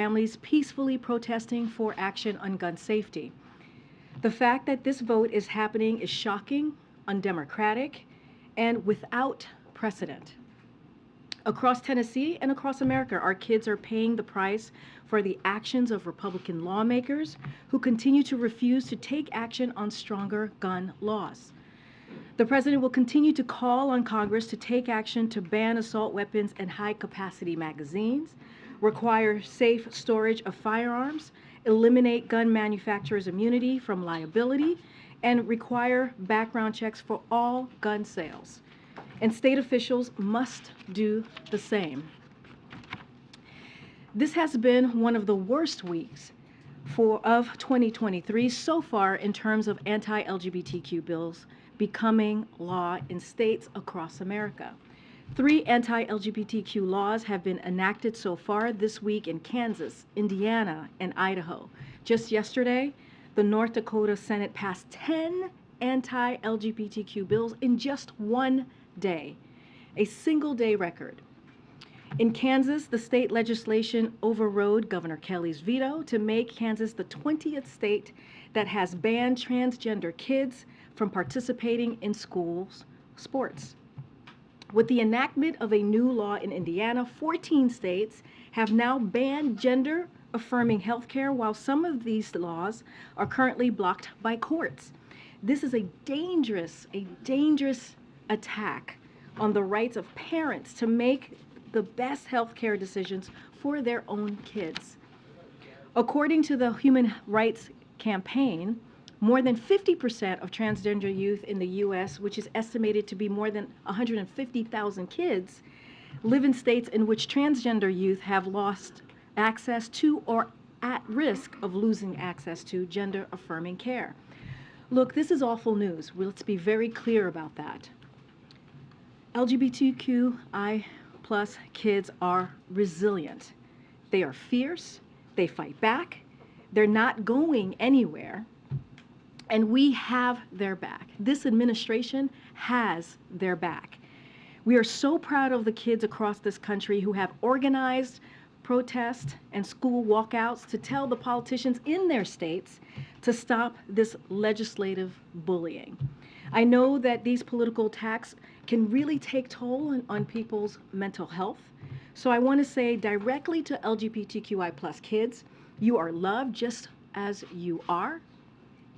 families peacefully protesting for action on gun safety. The fact that this vote is happening is shocking, undemocratic, and without precedent. Across Tennessee and across America, our kids are paying the price for the actions of Republican lawmakers who continue to refuse to take action on stronger gun laws. The president will continue to call on Congress to take action to ban assault weapons and high-capacity magazines, require safe storage of firearms, eliminate gun manufacturers' immunity from liability, and require background checks for all gun sales. And state officials must do the same. This has been one of the worst weeks of 2023 so far in terms of anti-LGBTQ bills becoming law in states across America. 3 anti-LGBTQ laws have been enacted so far this week in Kansas, Indiana, and Idaho. Just yesterday, the North Dakota Senate passed 10 anti-LGBTQ bills in just one day, a single day record. In Kansas, the state legislation overrode Governor Kelly's veto to make Kansas the 20th state that has banned transgender kids from participating in schools sports. With the enactment of a new law in Indiana, 14 states have now banned gender-affirming health care, while some of these laws are currently blocked by courts. This is a dangerous attack on the rights of parents to make the best health care decisions for their own kids. According to the Human Rights Campaign, more than 50% of transgender youth in the U.S., which is estimated to be more than 150,000 kids, live in states in which transgender youth have lost access to or at risk of losing access to gender-affirming care. Look, this is awful news. Let's be very clear about that. LGBTQI+ kids are resilient. They are fierce, they fight back, they're not going anywhere, and we have their back. This administration has their back. We are so proud of the kids across this country who have organized protests and school walkouts to tell the politicians in their states to stop this legislative bullying. I know that these political attacks can really take toll on people's mental health. So I want to say directly to LGBTQI+ kids, you are loved just as you are,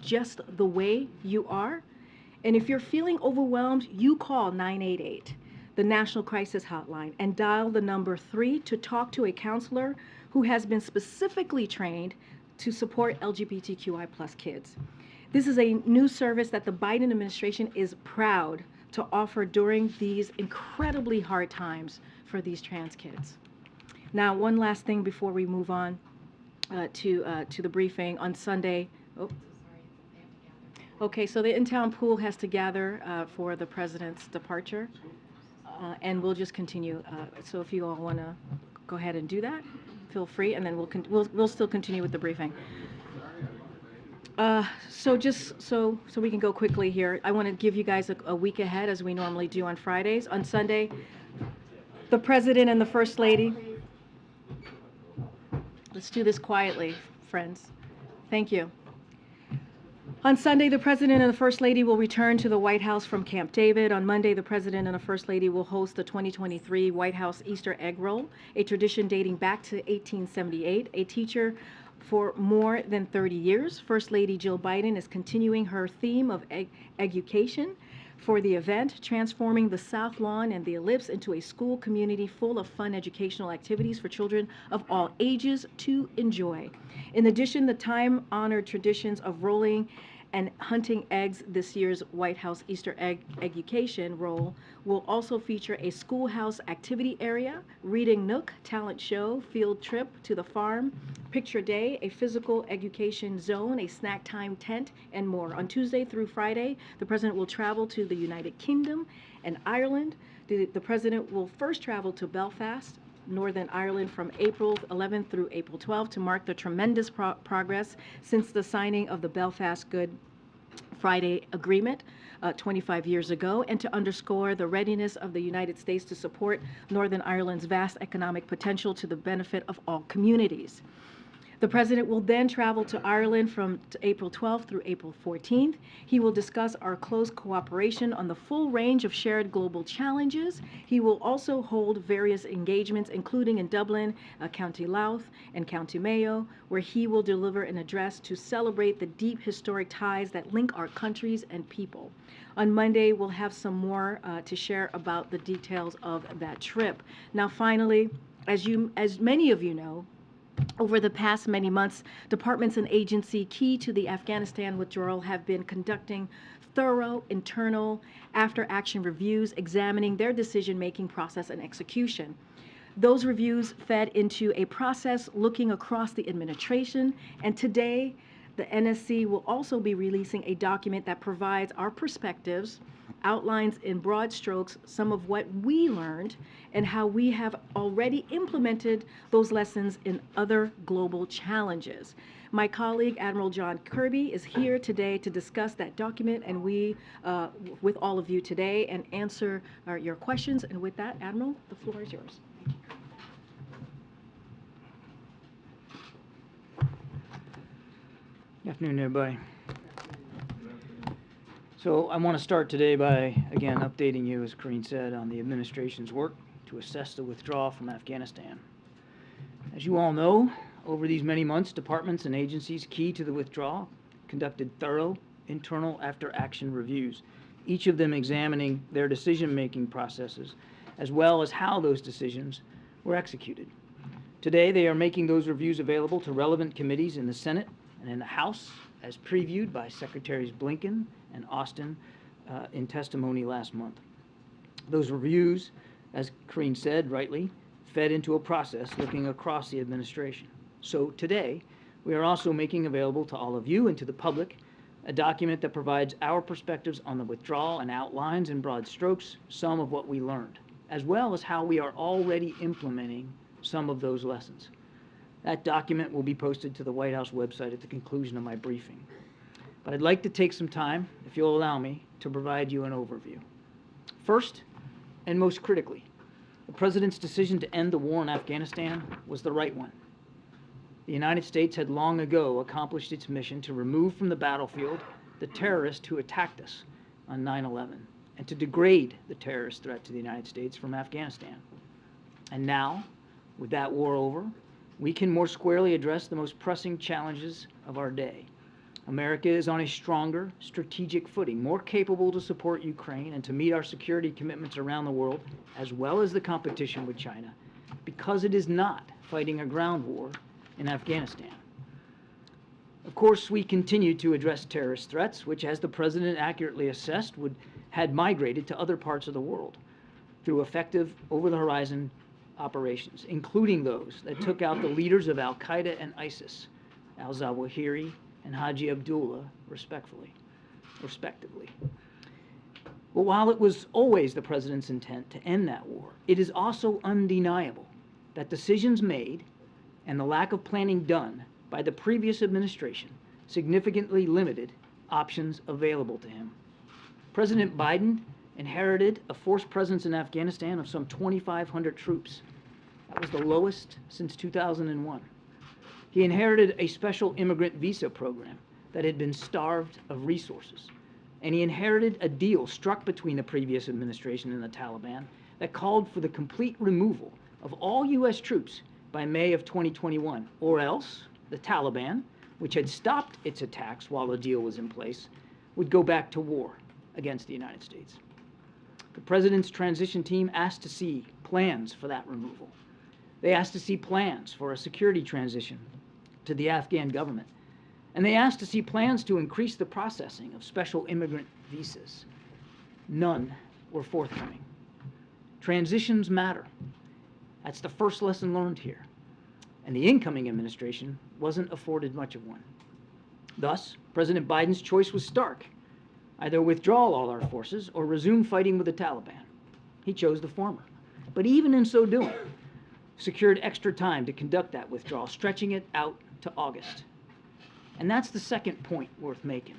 just the way you are. And if you're feeling overwhelmed, you call 988, the National Crisis Hotline, and dial the number 3 to talk to a counselor who has been specifically trained to support LGBTQI+ kids. This is a new service that the Biden administration is proud to offer during these incredibly hard times for these trans kids. Now, one last thing before we move on to the briefing on Sunday. Oh. Okay, so the in-town pool has to gather for the president's departure, and we'll just continue. So if you all want to go ahead and do that, feel free, and then we'll still continue with the briefing. So just so we can go quickly here, I want to give you guys a week ahead, as we normally do on Fridays. On Sunday, the President and the First Lady. Let's do this quietly, friends. Thank you. On Sunday, the President and the First Lady will return to the White House from Camp David. On Monday, the President and the First Lady will host the 2023 White House Easter Egg Roll, a tradition dating back to 1878. A teacher for more than 30 years, First Lady Jill Biden is continuing her theme of education for the event, transforming the South Lawn and the Ellipse into a school community full of fun educational activities for children of all ages to enjoy. In addition, the time-honored traditions of rolling and hunting eggs, this year's White House Easter Egg Education Roll will also feature a schoolhouse activity area, reading nook, talent show, field trip to the farm, picture day, a physical education zone, a snack time tent, and more. On Tuesday through Friday, the President will travel to the United Kingdom and Ireland. The President will first travel to Belfast, Northern Ireland, from April 11th through April 12th to mark the tremendous progress since the signing of the Belfast Good Friday Agreement 25 years ago, and to underscore the readiness of the United States to support Northern Ireland's vast economic potential to the benefit of all communities. The President will then travel to Ireland from April 12th through April 14th. He will discuss our close cooperation on the full range of shared global challenges. He will also hold various engagements, including in Dublin, County Louth, and County Mayo, where he will deliver an address to celebrate the deep historic ties that link our countries and people. On Monday, we'll have some more to share about the details of that trip. Now, finally, as many of you know, over the past many months, departments and agencies key to the Afghanistan withdrawal have been conducting thorough internal after-action reviews, examining their decision-making process and execution. Those reviews fed into a process looking across the administration, and today, the NSC will also be releasing a document that provides our perspectives, outlines in broad strokes some of what we learned and how we have already implemented those lessons in other global challenges. My colleague, Admiral John Kirby, is here today to discuss that document and with all of you today and answer your questions. And with that, Admiral, the floor is yours. Good afternoon, everybody. So I want to start today by, again, updating you, as Karine said, on the administration's work to assess the withdrawal from Afghanistan. As you all know, over these many months, departments and agencies key to the withdrawal conducted thorough internal after-action reviews, each of them examining their decision-making processes, as well as how those decisions were executed. Today, they are making those reviews available to relevant committees in the Senate and in the House, as previewed by Secretaries Blinken and Austin in testimony last month. Those reviews, as Karine said rightly, fed into a process looking across the administration. So today, we are also making available to all of you and to the public a document that provides our perspectives on the withdrawal and outlines in broad strokes some of what we learned, as well as how we are already implementing some of those lessons. That document will be posted to the White House website at the conclusion of my briefing. But I'd like to take some time, if you'll allow me, to provide you an overview. First, and most critically, the President's decision to end the war in Afghanistan was the right one. The United States had long ago accomplished its mission to remove from the battlefield the terrorist who attacked us on 9/11 and to degrade the terrorist threat to the United States from Afghanistan. And now, with that war over, we can more squarely address the most pressing challenges of our day. America is on a stronger strategic footing, more capable to support Ukraine and to meet our security commitments around the world, as well as the competition with China, because it is not fighting a ground war in Afghanistan. Of course, we continue to address terrorist threats, which, as the President accurately assessed, had migrated to other parts of the world through effective over-the-horizon operations, including those that took out the leaders of Al-Qaeda and ISIS, al-Zawahiri and Haji Abdullah, respectively. But while it was always the President's intent to end that war, it is also undeniable that decisions made and the lack of planning done by the previous administration significantly limited options available to him. President Biden inherited a force presence in Afghanistan of some 2,500 troops. That was the lowest since 2001. He inherited a special immigrant visa program that had been starved of resources. And he inherited a deal struck between the previous administration and the Taliban that called for the complete removal of all U.S. troops by May of 2021, or else the Taliban, which had stopped its attacks while the deal was in place, would go back to war against the United States. The President's transition team asked to see plans for that removal. They asked to see plans for a security transition to the Afghan government. And they asked to see plans to increase the processing of special immigrant visas. None were forthcoming. Transitions matter. That's the first lesson learned here. And the incoming administration wasn't afforded much of one. Thus, President Biden's choice was stark. Either withdraw all our forces or resume fighting with the Taliban. He chose the former. But even in so doing, secured extra time to conduct that withdrawal, stretching it out to August. And that's the second point worth making.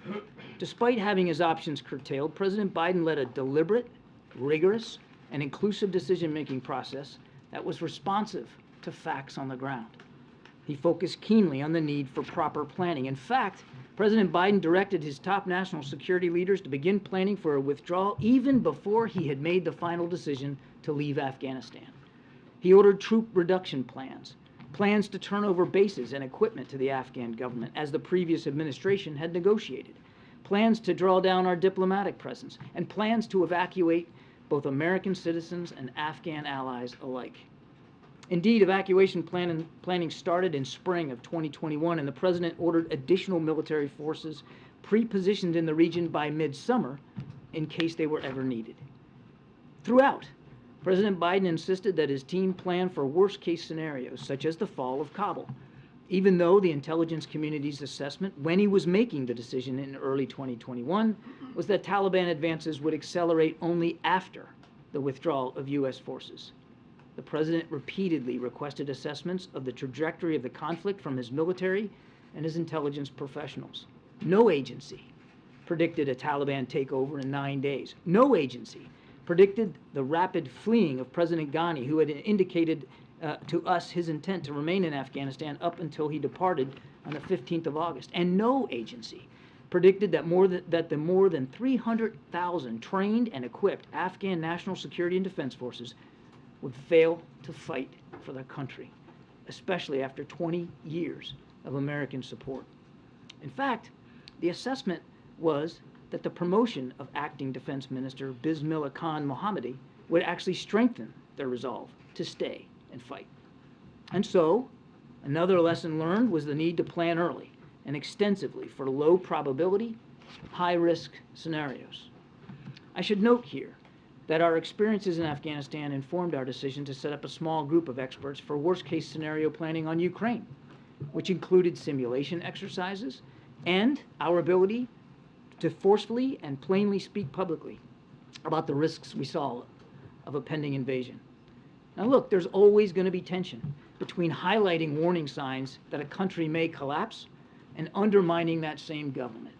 Despite having his options curtailed, President Biden led a deliberate, rigorous, and inclusive decision-making process that was responsive to facts on the ground. He focused keenly on the need for proper planning. In fact, President Biden directed his top national security leaders to begin planning for a withdrawal even before he had made the final decision to leave Afghanistan. He ordered troop reduction plans, plans to turn over bases and equipment to the Afghan government as the previous administration had negotiated, plans to draw down our diplomatic presence, and plans to evacuate both American citizens and Afghan allies alike. Indeed, evacuation planning started in spring of 2021, and the president ordered additional military forces pre-positioned in the region by midsummer in case they were ever needed. Throughout, President Biden insisted that his team plan for worst-case scenarios, such as the fall of Kabul, even though the intelligence community's assessment when he was making the decision in early 2021 was that Taliban advances would accelerate only after the withdrawal of U.S. forces. The president repeatedly requested assessments of the trajectory of the conflict from his military and his intelligence professionals. No agency predicted a Taliban takeover in 9 days. No agency predicted the rapid fleeing of President Ghani, who had indicated to us his intent to remain in Afghanistan up until he departed on the 15th of August. And no agency predicted that the more than 300,000 trained and equipped Afghan national security and defense forces would fail to fight for their country, especially after 20 years of American support. In fact, the assessment was that the promotion of acting Defense Minister Bismillah Khan Mohammadi would actually strengthen their resolve to stay and fight. And so, another lesson learned was the need to plan early and extensively for low probability, high risk scenarios. I should note here that our experiences in Afghanistan informed our decision to set up a small group of experts for worst-case scenario planning on Ukraine, which included simulation exercises and our ability to forcefully and plainly speak publicly about the risks we saw of a pending invasion. Now look, there's always going to be tension between highlighting warning signs that a country may collapse and undermining that same government.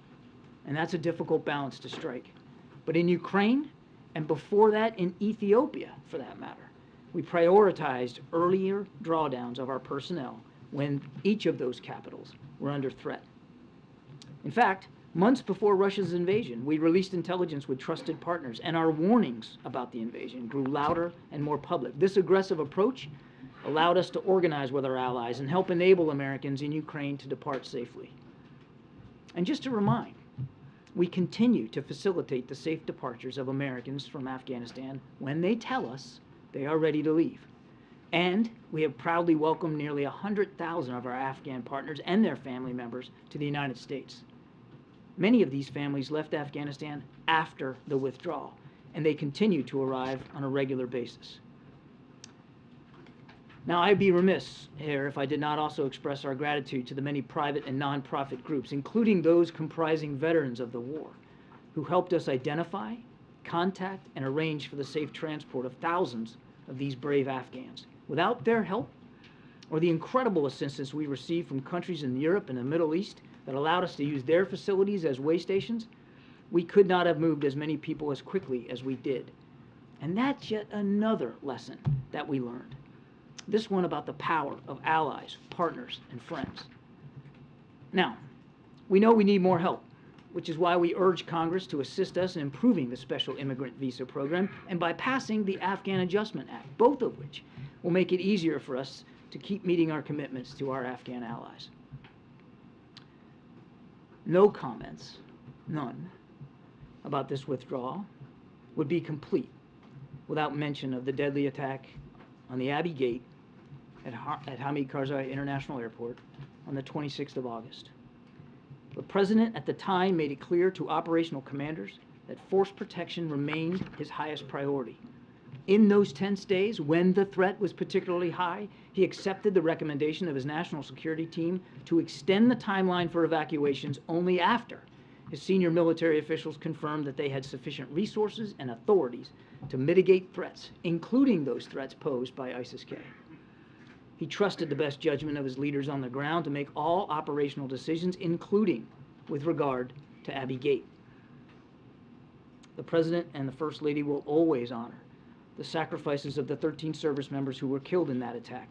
And that's a difficult balance to strike. But in Ukraine, and before that in Ethiopia, for that matter, we prioritized earlier drawdowns of our personnel when each of those capitals were under threat. In fact, months before Russia's invasion, we released intelligence with trusted partners, and our warnings about the invasion grew louder and more public. This aggressive approach allowed us to organize with our allies and help enable Americans in Ukraine to depart safely. And just to remind, we continue to facilitate the safe departures of Americans from Afghanistan when they tell us they are ready to leave. And we have proudly welcomed nearly 100,000 of our Afghan partners and their family members to the United States. Many of these families left Afghanistan after the withdrawal, and they continue to arrive on a regular basis. Now, I'd be remiss here if I did not also express our gratitude to the many private and nonprofit groups, including those comprising veterans of the war, who helped us identify, contact, and arrange for the safe transport of thousands of these brave Afghans. Without their help, or the incredible assistance we received from countries in Europe and the Middle East that allowed us to use their facilities as way stations, we could not have moved as many people as quickly as we did. And that's yet another lesson that we learned. This one about the power of allies, partners, and friends. Now, we know we need more help, which is why we urge Congress to assist us in improving the special immigrant visa program and by passing the Afghan Adjustment Act, both of which will make it easier for us to keep meeting our commitments to our Afghan allies. No comments, none, about this withdrawal would be complete without mention of the deadly attack on the Abbey Gate at Hamid Karzai International Airport on the 26th of August. The President at the time made it clear to operational commanders that force protection remained his highest priority. In those tense days, when the threat was particularly high, he accepted the recommendation of his national security team to extend the timeline for evacuations only after his senior military officials confirmed that they had sufficient resources and authorities to mitigate threats, including those threats posed by ISIS-K. He trusted the best judgment of his leaders on the ground to make all operational decisions, including with regard to Abbey Gate. The President and the First Lady will always honor the sacrifices of the 13 service members who were killed in that attack,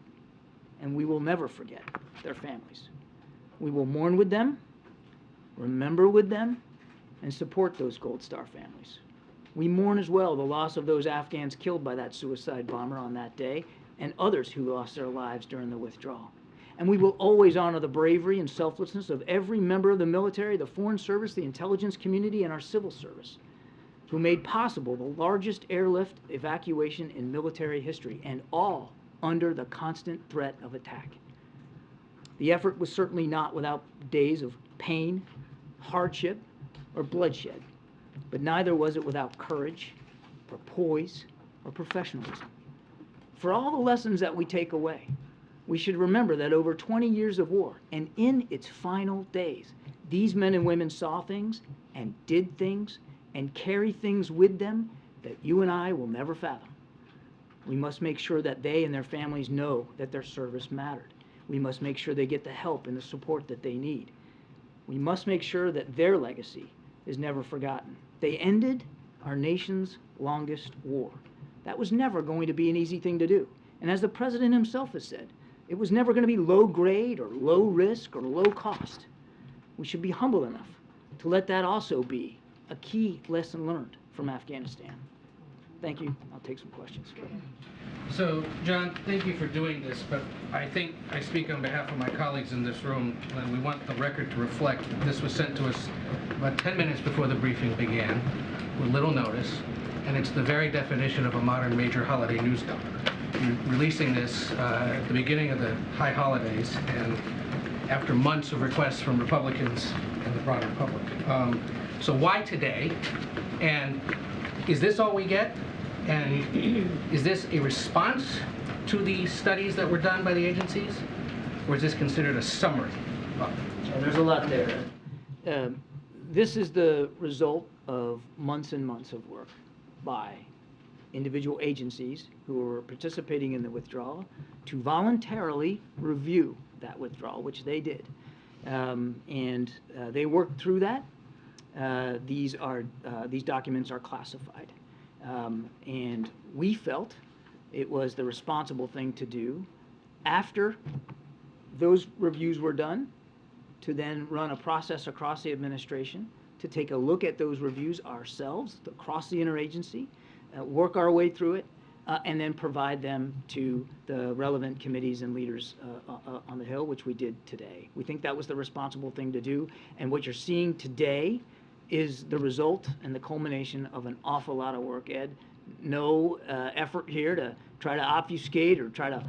and we will never forget their families. We will mourn with them, remember with them, and support those Gold Star families. We mourn as well the loss of those Afghans killed by that suicide bomber on that day, and others who lost their lives during the withdrawal. And we will always honor the bravery and selflessness of every member of the military, the Foreign Service, the intelligence community, and our civil service, who made possible the largest airlift evacuation in military history, and all under the constant threat of attack. The effort was certainly not without days of pain, hardship, or bloodshed, but neither was it without courage, or poise, or professionalism. For all the lessons that we take away, we should remember that over 20 years of war, and in its final days, these men and women saw things and did things and carry things with them that you and I will never fathom. We must make sure that they and their families know that their service mattered. We must make sure they get the help and the support that they need. We must make sure that their legacy is never forgotten. They ended our nation's longest war. That was never going to be an easy thing to do. And as the President himself has said, it was never going to be low grade or low risk or low cost. We should be humble enough to let that also be a key lesson learned from Afghanistan. Thank you. I'll take some questions. So, John, thank you for doing this, but I think I speak on behalf of my colleagues in this room, and we want the record to reflect that this was sent to us about 10 minutes before the briefing began, with little notice, and it's the very definition of a modern major holiday news dump. You're releasing this at the beginning of the high holidays, and after months of requests from Republicans and the broader public. So why today? And is this all we get? And is this a response to the studies that were done by the agencies? Or is this considered a summary? There's a lot there. This is the result of months and months of work by individual agencies who were participating in the withdrawal to voluntarily review that withdrawal, which they did. They worked through that. These documents are classified. And we felt it was the responsible thing to do after those reviews were done to then run a process across the administration to take a look at those reviews ourselves, across the interagency, work our way through it, and then provide them to the relevant committees and leaders on the Hill, which we did today. We think that was the responsible thing to do, and what you're seeing today is the result and the culmination of an awful lot of work, Ed. No effort here to try to obfuscate or try to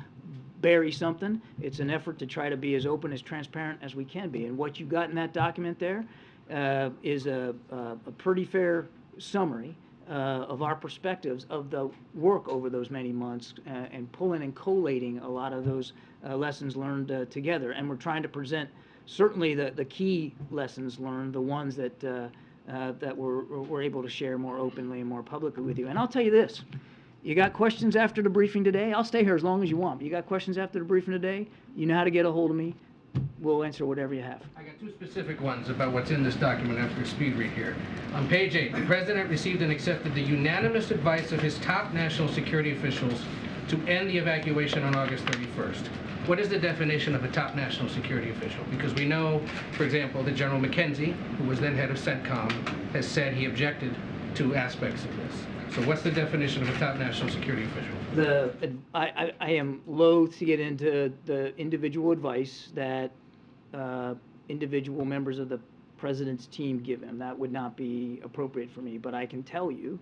bury something. It's an effort to try to be as open, as transparent as we can be. And what you got in that document there is a pretty fair summary of our perspectives of the work over those many months and pulling and collating a lot of those lessons learned together. And we're trying to present certainly the key lessons learned, the ones that we're able to share more openly and more publicly with you. And I'll tell you this, you got questions after the briefing today? I'll stay here as long as you want. But you got questions after the briefing today? You know how to get a hold of me. We'll answer whatever you have. I got two specific ones about what's in this document after a speed read here. On page 8, the President received and accepted the unanimous advice of his top national security officials to end the evacuation on August 31st. What is the definition of a top national security official? Because we know, for example, that General McKenzie, who was then head of CENTCOM, has said he objected to aspects of this. So what's the definition of a top national security official? I am loath to get into the individual advice that individual members of the President's team give him. That would not be appropriate for me. But I can tell you,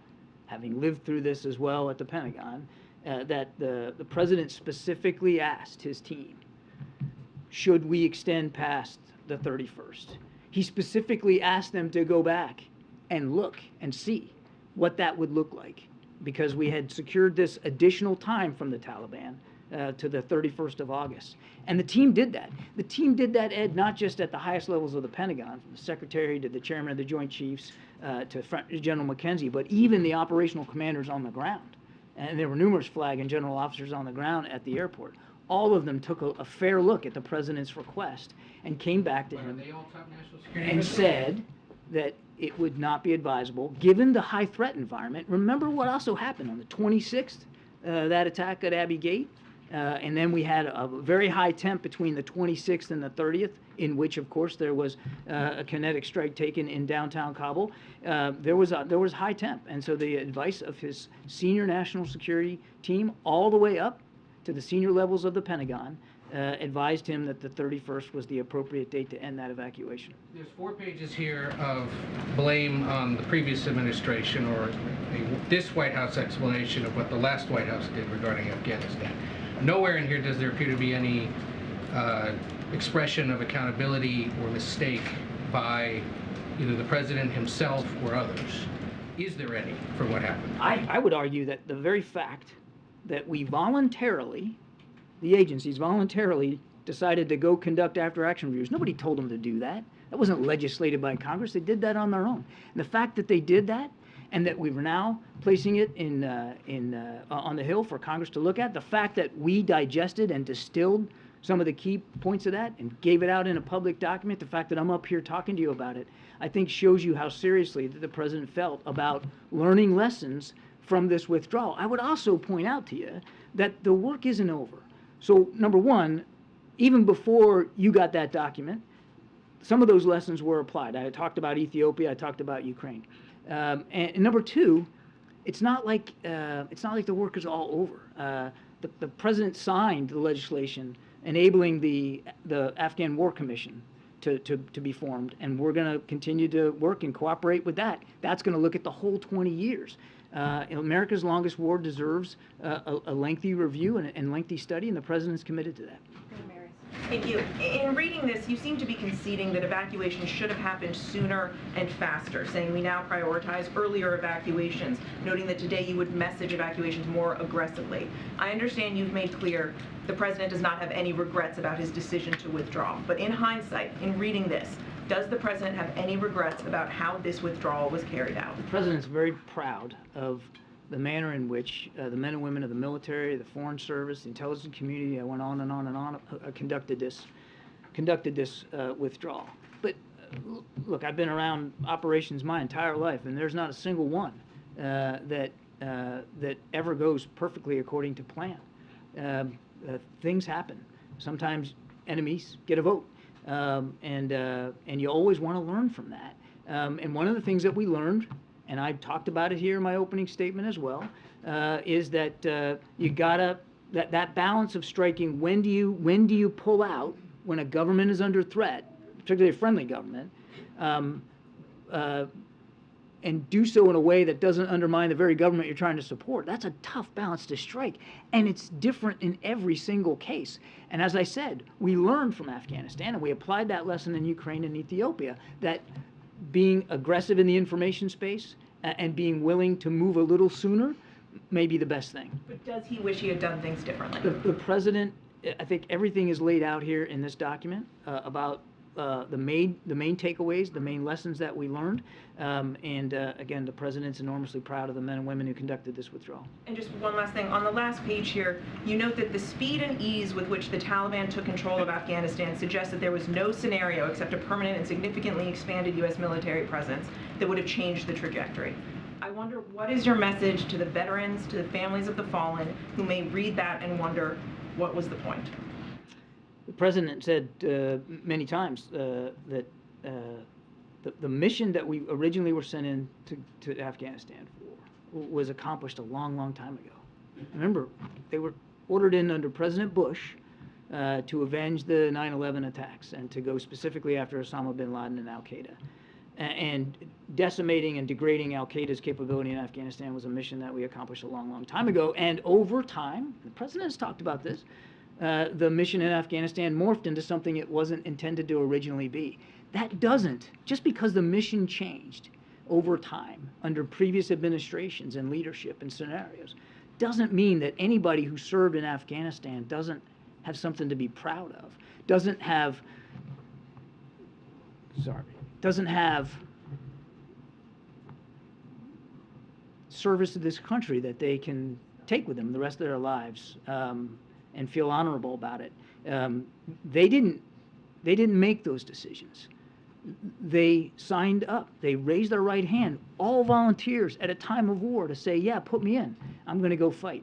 having lived through this as well at the Pentagon, that the President specifically asked his team, should we extend past the 31st? He specifically asked them to go back and look and see what that would look like, because we had secured this additional time from the Taliban to the 31st of August. And the team did that. The team did that, Ed, not just at the highest levels of the Pentagon, from the Secretary to the Chairman of the Joint Chiefs to General McKenzie, but even the operational commanders on the ground. And there were numerous flag and general officers on the ground at the airport. all of them took a fair look at the president's request and came back to Are him they all top national security and officials? said that it would not be advisable, given the high threat environment. Remember what also happened on the 26th, that attack at Abbey Gate? And then we had a very high temp between the 26th and the 30th, in which, of course, there was a kinetic strike taken in downtown Kabul. There was high temp, and so the advice of his senior national security team, all the way up to the senior levels of the Pentagon, advised him that the 31st was the appropriate date to end that evacuation. There's 4 pages here of blame on the previous administration, or this White House explanation of what the last White House did regarding Afghanistan. Nowhere in here does there appear to be any expression of accountability or mistake by either the president himself or others. Is there any for what happened? I would argue that the very fact that we voluntarily, the agencies voluntarily decided to go conduct after-action reviews, nobody told them to do that. That wasn't legislated by Congress. They did that on their own. And the fact that they did that, and that we were now placing it on the Hill for Congress to look at, the fact that we digested and distilled some of the key points of that and gave it out in a public document, the fact that I'm up here talking to you about it, I think shows you how seriously that the president felt about learning lessons from this withdrawal. I would also point out to you that the work isn't over. So, number one, even before you got that document, some of those lessons were applied. I talked about Ethiopia, I talked about Ukraine. And number two, it's not like the work is all over. The president signed the legislation enabling the Afghan War Commission to be formed, and we're going to continue to work and cooperate with that. That's going to look at the whole 20 years. America's longest war deserves a lengthy review and lengthy study, and the president's committed to that. Thank you. In reading this, you seem to be conceding that evacuations should have happened sooner and faster, saying we now prioritize earlier evacuations, noting that today you would message evacuations more aggressively. I understand you've made clear the president does not have any regrets about his decision to withdraw, but in hindsight, in reading this, does the president have any regrets about how this withdrawal was carried out? The president's very proud of the manner in which the men and women of the military, the Foreign Service, the intelligence community, I went on and on and on, conducted this withdrawal. But look, I've been around operations my entire life, and there's not a single one that ever goes perfectly according to plan. Things happen. Sometimes enemies get a vote, and you always want to learn from that. And one of the things that we learned, and I talked about it here in my opening statement as well, is that you gotta that balance of striking when do you pull out when a government is under threat, particularly a friendly government, and do so in a way that doesn't undermine the very government you're trying to support. That's a tough balance to strike, and it's different in every single case. And as I said, we learned from Afghanistan, and we applied that lesson in Ukraine and Ethiopia, that being aggressive in the information space and being willing to move a little sooner may be the best thing. But does he wish he had done things differently? The president, I think everything is laid out here in this document about the main takeaways, the main lessons that we learned, and again, the president's enormously proud of the men and women who conducted this withdrawal. And just one last thing, on the last page here, you note that the speed and ease with which the Taliban took control of Afghanistan suggests that there was no scenario except a permanent and significantly expanded U.S. military presence that would have changed the trajectory. I wonder, what is your message to the veterans, to the families of the fallen, who may read that and wonder, what was the point? The president said many times that the mission that we originally were sent in to Afghanistan for was accomplished a long, long time ago. Remember, they were ordered in under President Bush to avenge the 9/11 attacks and to go specifically after Osama bin Laden and al-Qaeda. And decimating and degrading al-Qaeda's capability in Afghanistan was a mission that we accomplished a long, long time ago. And over time, the president has talked about this, the mission in Afghanistan morphed into something it wasn't intended to originally be. That doesn't, just because the mission changed over time under previous administrations and leadership and scenarios, doesn't mean that anybody who served in Afghanistan doesn't have something to be proud of, doesn't have service to this country that they can take with them the rest of their lives. and feel honorable about it. They didn't make those decisions. They signed up. They raised their right hand, all volunteers at a time of war, to say, yeah, put me in. I'm going to go fight.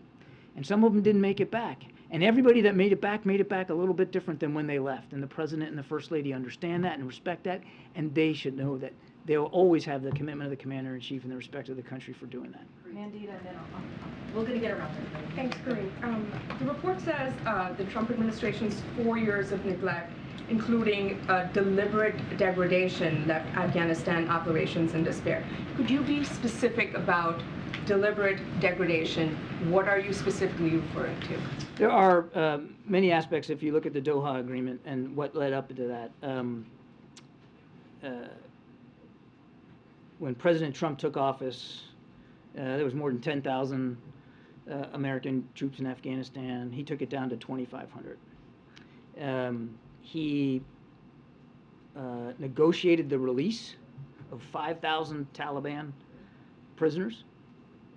And some of them didn't make it back. And everybody that made it back a little bit different than when they left. And the President and the First Lady understand that and respect that, and they should know that they'll always have the commitment of the Commander-in-Chief and the respect of the country for doing that. Mandita, and then we're going to get around to it. Thanks, Karine. The report says the Trump administration's 4 years of neglect, including deliberate degradation, left Afghanistan operations in despair. Could you be specific about deliberate degradation? What are you specifically referring to? There are many aspects if you look at the Doha Agreement and what led up to that. When President Trump took office, there was more than 10,000 American troops in Afghanistan. He took it down to 2,500. He negotiated the release of 5,000 Taliban prisoners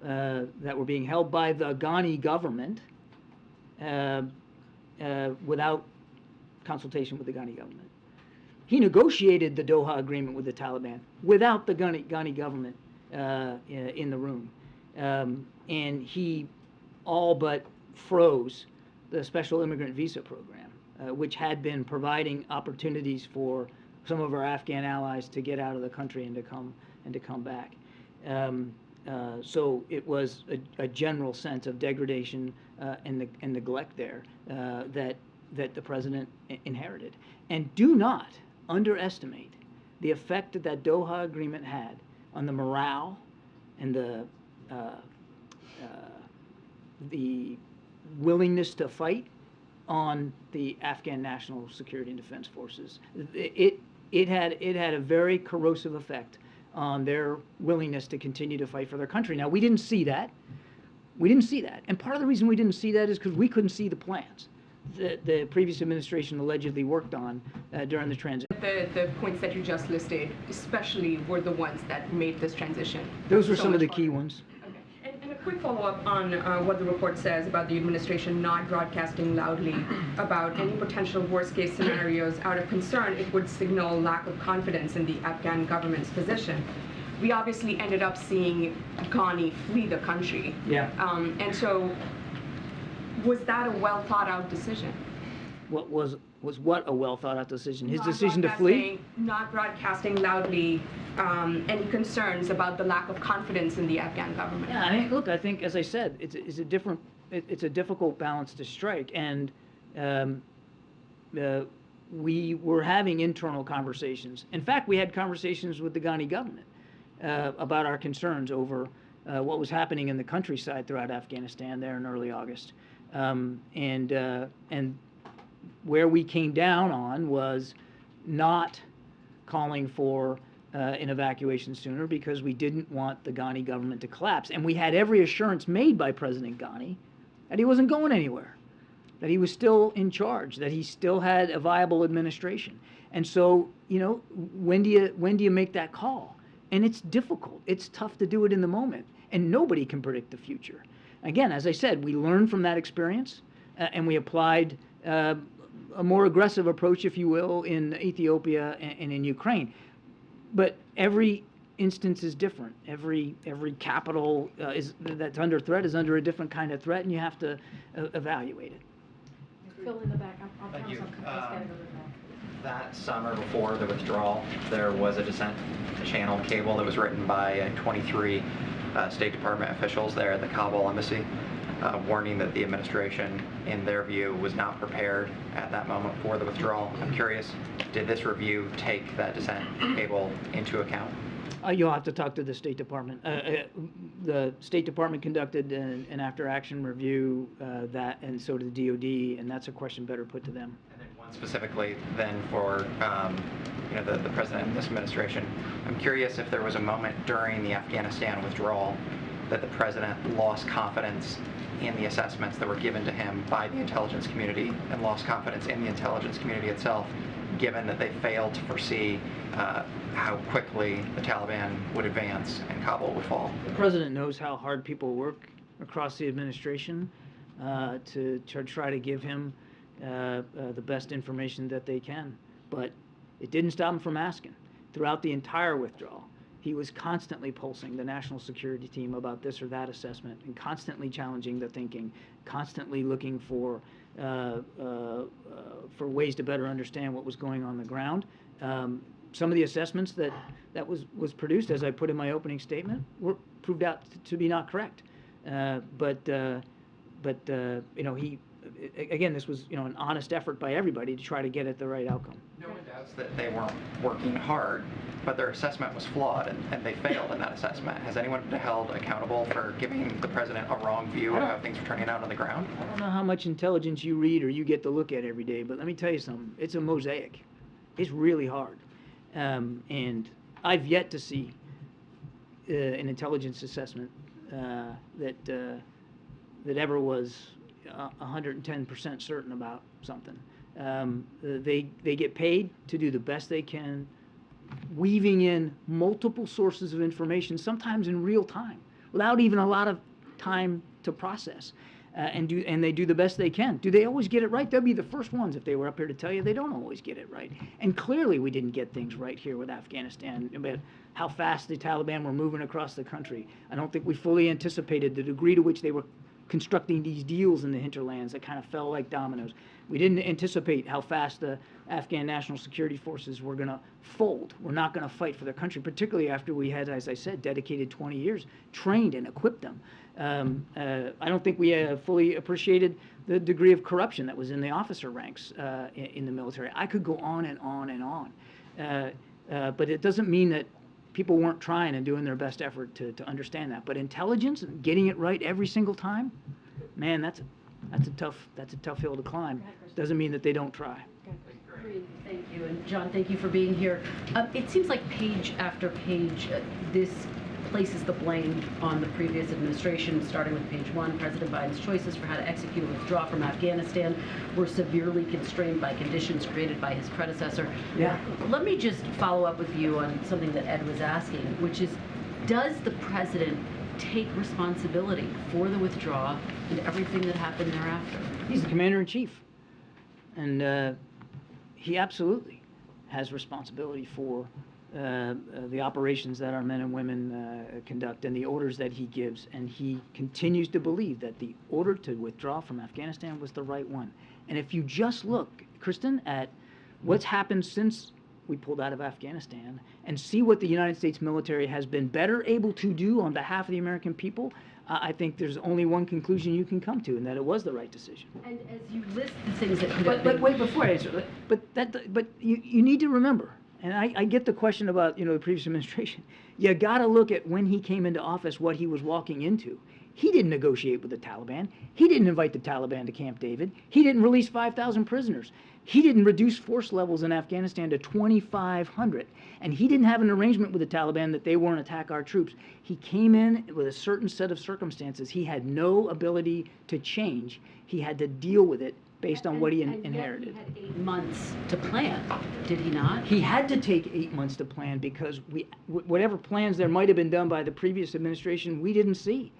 that were being held by the Ghani government without consultation with the Ghani government. He negotiated the Doha Agreement with the Taliban without the Ghani government in the room. And he all but froze the special immigrant visa program, which had been providing opportunities for some of our Afghan allies to get out of the country and to come back. So it was a general sense of degradation and neglect there that the president inherited. And do not underestimate the effect that that Doha Agreement had on the morale and the willingness to fight on the Afghan National Security and Defense Forces. It had a very corrosive effect on their willingness to continue to fight for their country. Now, we didn't see that. And part of the reason we didn't see that is because we couldn't see the plans that the previous administration allegedly worked on during the transition. The points that you just listed, especially, were the ones that made this transition. Those were so some of the much key harder. ones. Okay. And a quick follow-up on what the report says about the administration not broadcasting loudly about any potential worst-case scenarios out of concern. It would signal lack of confidence in the Afghan government's position. We obviously ended up seeing Ghani flee the country. Yeah. And so, was that a well-thought-out decision? What was what a well-thought-out decision? His decision to flee? Not broadcasting loudly any concerns about the lack of confidence in the Afghan government. Yeah, I mean, look, I think, as I said, it's a difficult balance to strike, and we were having internal conversations. In fact, we had conversations with the Ghani government about our concerns over what was happening in the countryside throughout Afghanistan there in early August, and where we came down on was not calling for an evacuation sooner because we didn't want the Ghani government to collapse. And we had every assurance made by President Ghani that he wasn't going anywhere, that he was still in charge, that he still had a viable administration. And so, you know, when do you make that call? And it's difficult. It's tough to do it in the moment. And nobody can predict the future. Again, as I said, we learned from that experience and we applied a more aggressive approach, if you will, in Ethiopia and in Ukraine. But every instance is different. Every capital that's under threat is under a different kind of threat, and you have to evaluate it. Phil in the back. I'll Thank you. let's get it over there. That summer before the withdrawal, there was a dissent channel cable that was written by 23 State Department officials there at the Kabul embassy, warning that the administration, in their view, was not prepared at that moment for the withdrawal. I'm curious, did this review take that dissent cable into account? You'll have to talk to the State Department. The State Department conducted an after-action review that, and so did the DOD, and that's a question better put to them. And then one specifically then for the president and this administration. I'm curious if there was a moment during the Afghanistan withdrawal that the president lost confidence in the assessments that were given to him by the intelligence community and lost confidence in the intelligence community itself, given that they failed to foresee how quickly the Taliban would advance and Kabul would fall. The president knows how hard people work across the administration. to try to give him the best information that they can. But it didn't stop him from asking. Throughout the entire withdrawal, he was constantly pulsing the national security team about this or that assessment, and constantly challenging the thinking, constantly looking for ways to better understand what was going on the ground. Some of the assessments that was produced, as I put in my opening statement, were proved out to be not correct. But you know, again, this was, you know, an honest effort by everybody to try to get at the right outcome. No one doubts that they weren't working hard, but their assessment was flawed, and they failed in that assessment. Has anyone been held accountable for giving the president a wrong view of how things were turning out on the ground? I don't know how much intelligence you read or you get to look at every day, but let me tell you something. It's a mosaic. It's really hard. And I've yet to see an intelligence assessment that ever was 110% certain about something. They get paid to do the best they can, weaving in multiple sources of information, sometimes in real time, without even a lot of time to process. And they do the best they can. Do they always get it right? They'll be the first ones, if they were up here, to tell you they don't always get it right. And clearly we didn't get things right here with Afghanistan, about how fast the Taliban were moving across the country. I don't think we fully anticipated the degree to which they were constructing these deals in the hinterlands that kind of fell like dominoes. We didn't anticipate how fast the Afghan National Security Forces were going to fold. We're not going to fight for their country, particularly after we had, as I said, dedicated 20 years, trained and equipped them. I don't think we fully appreciated the degree of corruption that was in the officer ranks in the military. I could go on and on and on. But it doesn't mean that people weren't trying and doing their best effort to understand that. But intelligence, getting it right every single time, man, that's a tough hill to climb. Doesn't mean that they don't try. Karine, thank you, and John, thank you for being here. It seems like page after page, this places the blame on the previous administration, starting with page 1. President Biden's choices for how to execute a withdrawal from Afghanistan were severely constrained by conditions created by his predecessor. Yeah. Let me just follow up with you on something that Ed was asking, which is, does the president take responsibility for the withdrawal and everything that happened thereafter? He's the commander-in-chief, and he absolutely has responsibility for the operations that our men and women conduct and the orders that he gives, and he continues to believe that the order to withdraw from Afghanistan was the right one. And if you just look, Kristen, at what's happened since we pulled out of Afghanistan and see what the United States military has been better able to do on behalf of the American people, I think there's only one conclusion you can come to, and that it was the right decision. And as you list the things that could have But been... wait, before I answer, but you need to remember, and I get the question about, you know, the previous administration. You got to look at when he came into office, what he was walking into. He didn't negotiate with the Taliban. He didn't invite the Taliban to Camp David. He didn't release 5,000 prisoners. He didn't reduce force levels in Afghanistan to 2,500. And he didn't have an arrangement with the Taliban that they weren't attack our troops. He came in with a certain set of circumstances. He had no ability to change. He had to deal with it based on what he inherited. Yet he had 8 months to plan, did he not? He had to take 8 months to plan because whatever plans there might have been done by the previous administration, we didn't see.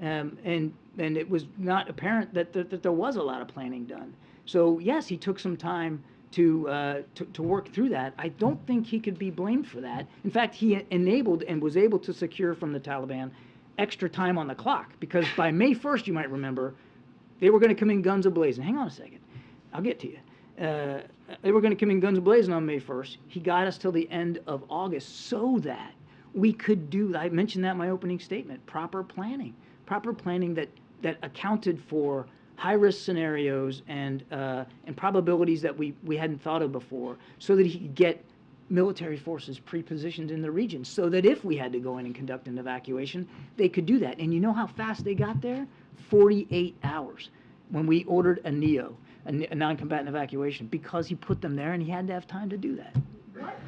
And it was not apparent that there was a lot of planning done. So yes, he took some time to work through that. I don't think he could be blamed for that. In fact, he enabled and was able to secure from the Taliban extra time on the clock, because by May 1st, you might remember, they were going to come in guns a-blazing. Hang on a second. I'll get to you. They were going to come in guns a-blazing on May 1st. He got us till the end of August so that we could do, I mentioned that in my opening statement, proper planning that accounted for high-risk scenarios and probabilities that we hadn't thought of before, so that he could get military forces pre-positioned in the region, so that if we had to go in and conduct an evacuation, they could do that. And you know how fast they got there? 48 hours when we ordered a NEO, a non-combatant evacuation, because he put them there and he had to have time to do that. What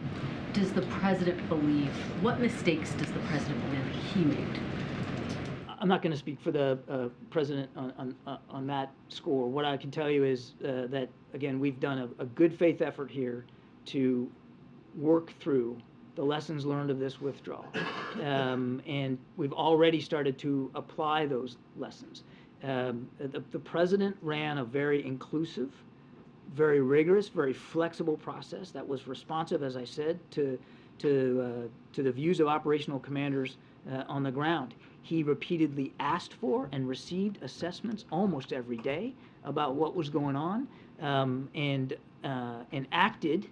does the president believe, what mistakes does the president believe he made? I'm not going to speak for the president on that score. What I can tell you is that, again, we've done a good faith effort here to work through the lessons learned of this withdrawal. And we've already started to apply those lessons. The president ran a very inclusive, very rigorous, very flexible process that was responsive, as I said, to the views of operational commanders on the ground. He repeatedly asked for and received assessments almost every day about what was going on, and acted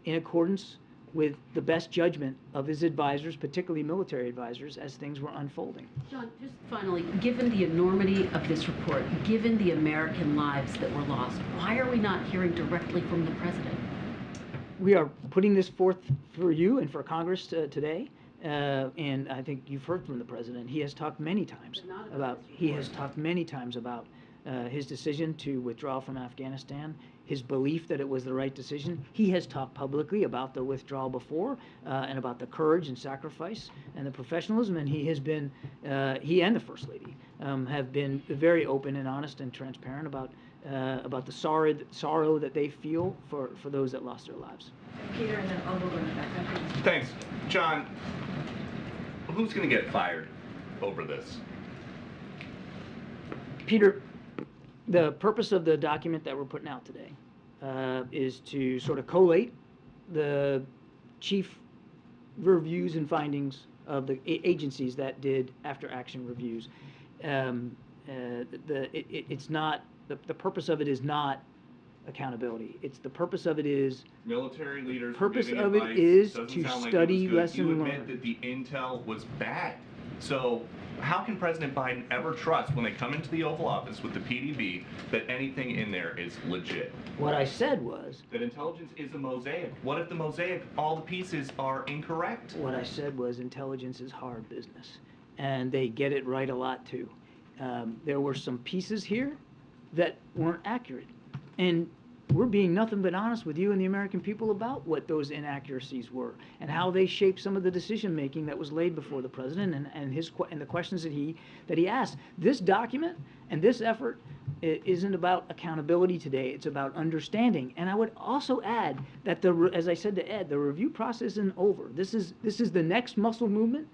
in accordance with the best judgment of his advisors, particularly military advisors, as things were unfolding. John, just finally, given the enormity of this report, given the American lives that were lost, why are we not hearing directly from the president? We are putting this forth for you and for Congress today, and I think you've heard from the president. He has talked many times about his decision to withdraw from Afghanistan, his belief that it was the right decision. He has talked publicly about the withdrawal before, and about the courage and sacrifice and the professionalism, and he has been, he and the First Lady have been very open and honest and transparent about the sorrow that they feel for those that lost their lives. Peter, and then I'll go back. Thanks. John, who's going to get fired over this? Peter, the purpose of the document that we're putting out today is to sort of collate the chief reviews and findings of the agencies that did after-action reviews. It's not, the purpose of it is not accountability. The purpose of it is military leaders. Purpose giving of advice. it is Doesn't to sound like study it was good. lesson You admit learned. that the intel was bad. So how can President Biden ever trust when they come into the Oval Office with the PDB that anything in there is legit? What I said was, That intelligence is a mosaic. What if the mosaic, all the pieces are incorrect? what I said was intelligence is hard business, and they get it right a lot too. There were some pieces here that weren't accurate, and we're being nothing but honest with you and the American people about what those inaccuracies were and how they shaped some of the decision making that was laid before the president and the questions that he asked. This document and this effort isn't about accountability today. It's about understanding. And I would also add that as I said to Ed, the review process isn't over. This is the next muscle movement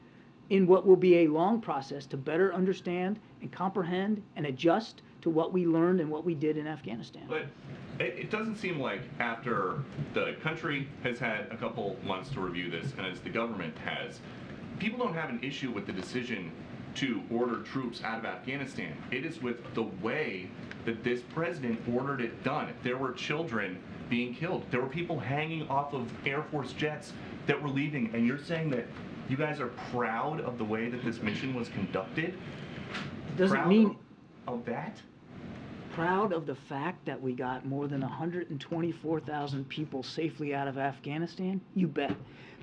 in what will be a long process to better understand and comprehend and adjust to what we learned and what we did in Afghanistan. But it doesn't seem like after the country has had a couple months to review this, and as the government has, people don't have an issue with the decision to order troops out of Afghanistan. It is with the way that this president ordered it done. There were children being killed. There were people hanging off of Air Force jets that were leaving, and you're saying that you guys are proud of the way that this mission was conducted? It doesn't Proud mean of that? proud of the fact that we got more than 124,000 people safely out of Afghanistan? You bet.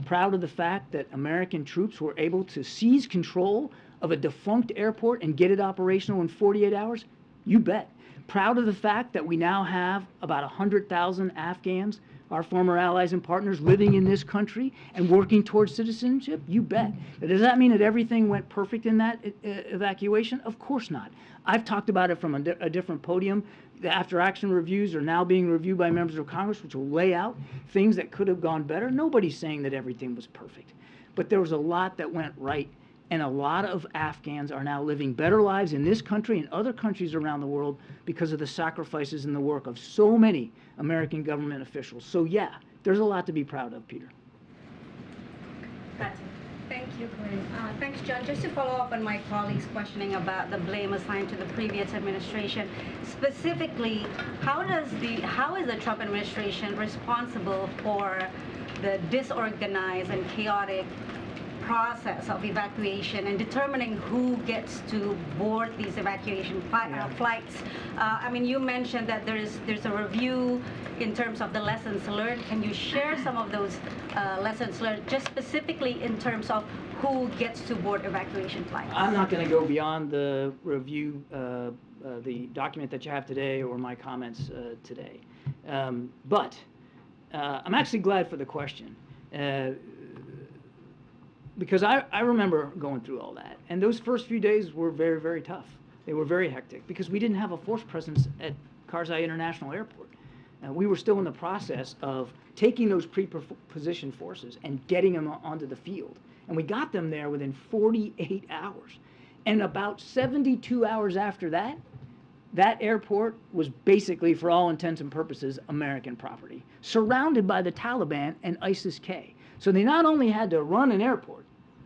Proud of the fact that American troops were able to seize control of a defunct airport and get it operational in 48 hours? You bet. Proud of the fact that we now have about 100,000 Afghans, our former allies and partners, living in this country and working towards citizenship? You bet. Does that mean that everything went perfect in that evacuation? Of course not. I've talked about it from a different podium. The after-action reviews are now being reviewed by members of Congress, which will lay out things that could have gone better. Nobody's saying that everything was perfect. But there was a lot that went right, and a lot of Afghans are now living better lives in this country and other countries around the world because of the sacrifices and the work of so many American government officials. So yeah, there's a lot to be proud of, Peter. Thank you, Karine. Thanks, John. Just to follow up on my colleague's questioning about the blame assigned to the previous administration, specifically, how is the Trump administration responsible for the disorganized and chaotic process of evacuation and determining who gets to board these evacuation flights? I mean, you mentioned that there's a review in terms of the lessons learned. Can you share some of those lessons learned, just specifically in terms of who gets to board evacuation flights? I'm not going to go beyond the review, the document that you have today, or my comments today. But I'm actually glad for the question. Because I remember going through all that. And those first few days were very, very tough. They were very hectic because we didn't have a force presence at Karzai International Airport. We were still in the process of taking those pre-positioned forces and getting them onto the field. And we got them there within 48 hours. And about 72 hours after that, That airport was basically, for all intents and purposes, American property, surrounded by the Taliban and ISIS-K. So they not only had to run an airport,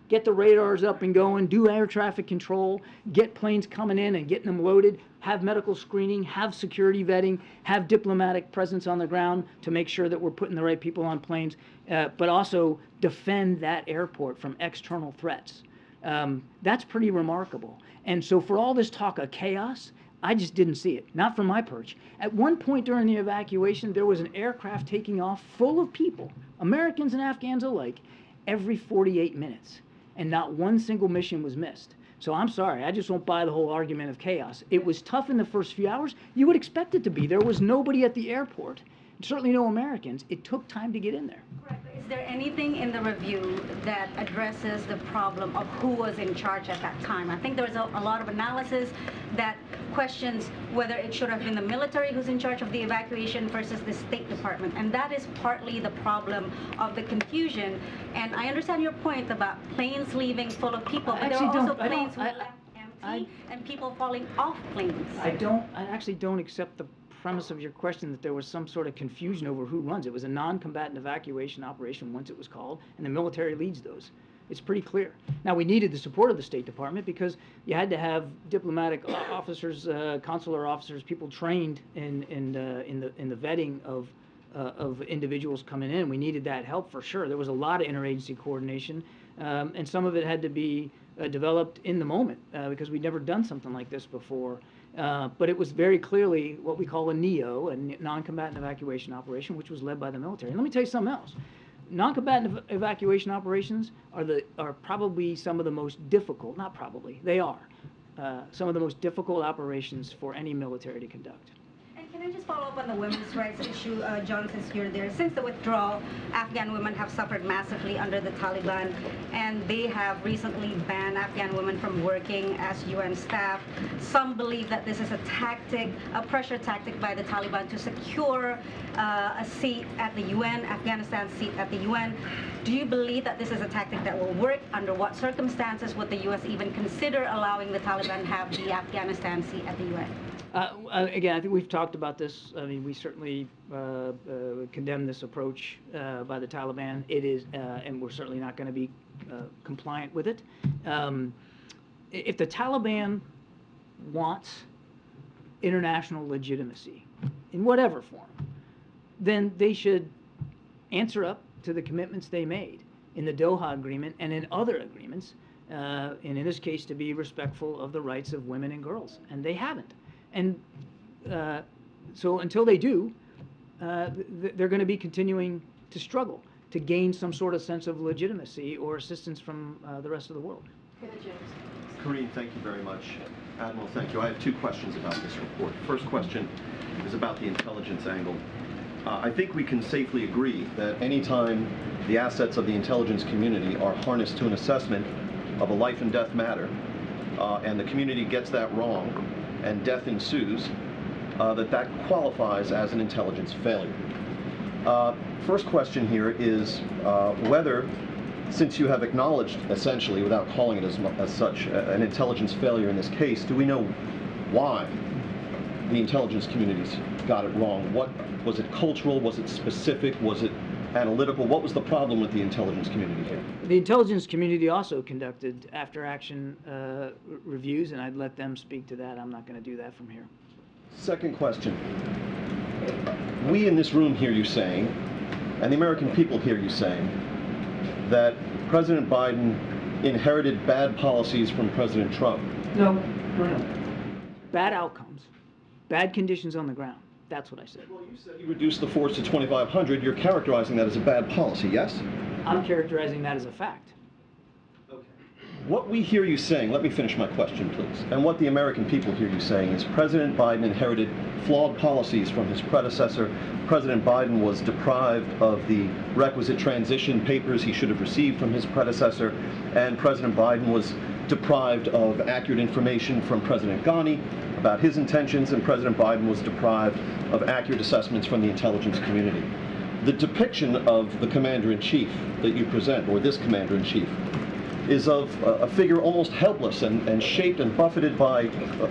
get the radars up and going, do air traffic control, get planes coming in and getting them loaded, have medical screening, have security vetting, have diplomatic presence on the ground to make sure that we're putting the right people on planes, but also defend that airport from external threats. That's pretty remarkable. And so for all this talk of chaos, I just didn't see it, not from my perch. At one point during the evacuation, there was an aircraft taking off full of people, Americans and Afghans alike, every 48 minutes. And not one single mission was missed. So I'm sorry, I just won't buy the whole argument of chaos. It was tough in the first few hours. You would expect it to be. There was nobody at the airport, certainly no Americans. It took time to get in there. Correct. Is there anything in the review that addresses the problem of who was in charge at that time? I think there was a lot of analysis that questions whether it should have been the military who's in charge of the evacuation versus the State Department. And that is partly the problem of the confusion. And I understand your point about planes leaving full of people, but there are also planes who left empty and people falling off planes. I actually don't accept the premise of your question that there was some sort of confusion over who runs. It was a non-combatant evacuation operation once it was called, and the military leads those. It's pretty clear. Now, we needed the support of the State Department because you had to have diplomatic officers, consular officers, people trained in the vetting of individuals coming in. We needed that help for sure. There was a lot of interagency coordination, and some of it had to be developed in the moment because we'd never done something like this before. But it was very clearly what we call a NEO, a non-combatant evacuation operation, which was led by the military. And let me tell you something else. Non-combatant evacuation operations are probably some of the most difficult, not probably, they are, some of the most difficult operations for any military to conduct. Can I just follow up on the women's rights issue, John, since you're there? Since the withdrawal, Afghan women have suffered massively under the Taliban, and they have recently banned Afghan women from working as UN staff. Some believe that this is a tactic, a pressure tactic by the Taliban to secure a seat at the UN, Afghanistan's seat at the UN. Do you believe that this is a tactic that will work? Under what circumstances would the U.S. even consider allowing the Taliban have the Afghanistan seat at the UN? Again, I think we've talked about this. I mean, we certainly condemn this approach by the Taliban. It is, and we're certainly not going to be compliant with it. If the Taliban wants international legitimacy, in whatever form, then they should answer up to the commitments they made in the Doha Agreement and in other agreements, and in this case, to be respectful of the rights of women and girls, and they haven't. And so until they do, they're going to be continuing to struggle to gain some sort of sense of legitimacy or assistance from the rest of the world. Karine, thank you very much. Admiral, thank you. I have two questions about this report. First question is about the intelligence angle. I think we can safely agree that anytime the assets of the intelligence community are harnessed to an assessment of a life and death matter, and the community gets that wrong, and death ensues, that qualifies as an intelligence failure. First question here is whether, since you have acknowledged, essentially, without calling it as such, an intelligence failure in this case, do we know why the intelligence communities got it wrong? What was it, cultural? Was it specific? Was it analytical? What was the problem with the intelligence community here? The intelligence community also conducted after-action reviews, and I'd let them speak to that. I'm not going to do that from here. Second question. We in this room hear you saying, and the American people hear you saying, that President Biden inherited bad policies from President Trump. No. Bad outcomes, bad conditions on the ground. That's what I said. Well, you said you reduced the force to 2,500. You're characterizing that as a bad policy, yes? I'm characterizing that as a fact. Okay. What we hear you saying, let me finish my question, please, and what the American people hear you saying is President Biden inherited flawed policies from his predecessor. President Biden was deprived of the requisite transition papers he should have received from his predecessor, and President Biden was deprived of accurate information from President Ghani about his intentions, and President Biden was deprived of accurate assessments from the intelligence community. The depiction of the commander-in-chief that you present, or this commander-in-chief, is of a figure almost helpless and shaped and buffeted by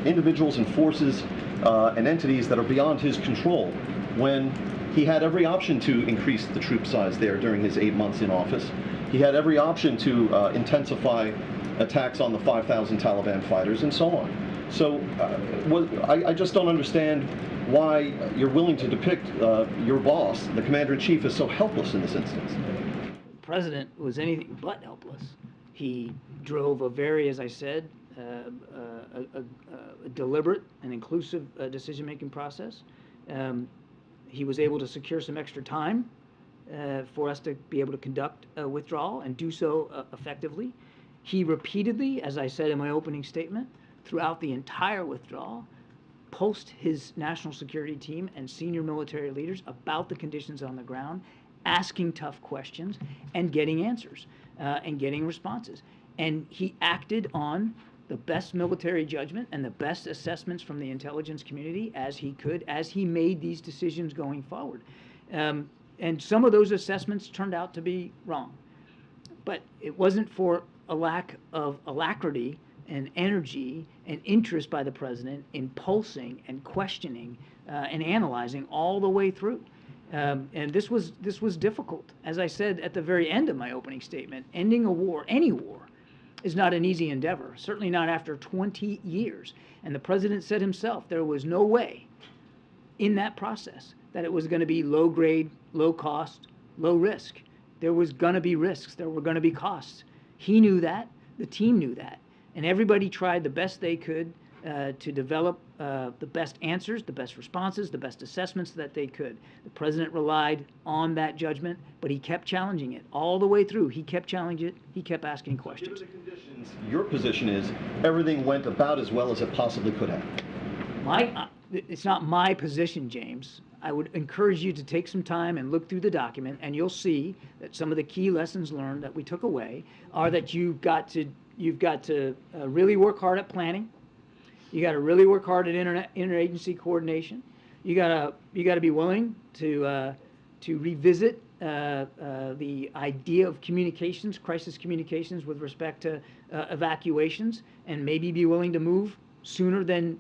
individuals and forces and entities that are beyond his control, when he had every option to increase the troop size there during his 8 months in office. He had every option to intensify attacks on the 5,000 Taliban fighters and so on. So I just don't understand why you're willing to depict your boss, the commander-in-chief, as so helpless in this instance. The president was anything but helpless. He drove a very, as I said, a deliberate and inclusive decision-making process. He was able to secure some extra time for us to be able to conduct a withdrawal and do so effectively. He repeatedly, as I said in my opening statement, throughout the entire withdrawal, pulsed his national security team and senior military leaders about the conditions on the ground, asking tough questions and getting answers and getting responses. And he acted on the best military judgment and the best assessments from the intelligence community as he could, as he made these decisions going forward. And some of those assessments turned out to be wrong. But it wasn't for a lack of alacrity and energy and interest by the president in pulsing and questioning and analyzing all the way through. And this was difficult. As I said at the very end of my opening statement, ending a war, any war, is not an easy endeavor, certainly not after 20 years. And the president said himself there was no way in that process that it was going to be low grade, low cost, low risk. There was going to be risks. There were going to be costs. He knew that. The team knew that. And everybody tried the best they could to develop the best answers, the best responses, the best assessments that they could. The president relied on that judgment, but he kept challenging it all the way through. He kept challenging it. He kept asking questions. Given the conditions, your position is everything went about as well as it possibly could have. It's not my position, James. I would encourage you to take some time and look through the document, and you'll see that some of the key lessons learned that we took away are that you've got to really work hard at planning. You got to really work hard at interagency coordination. You got to be willing to revisit the idea of communications, crisis communications with respect to evacuations, and maybe be willing to move sooner than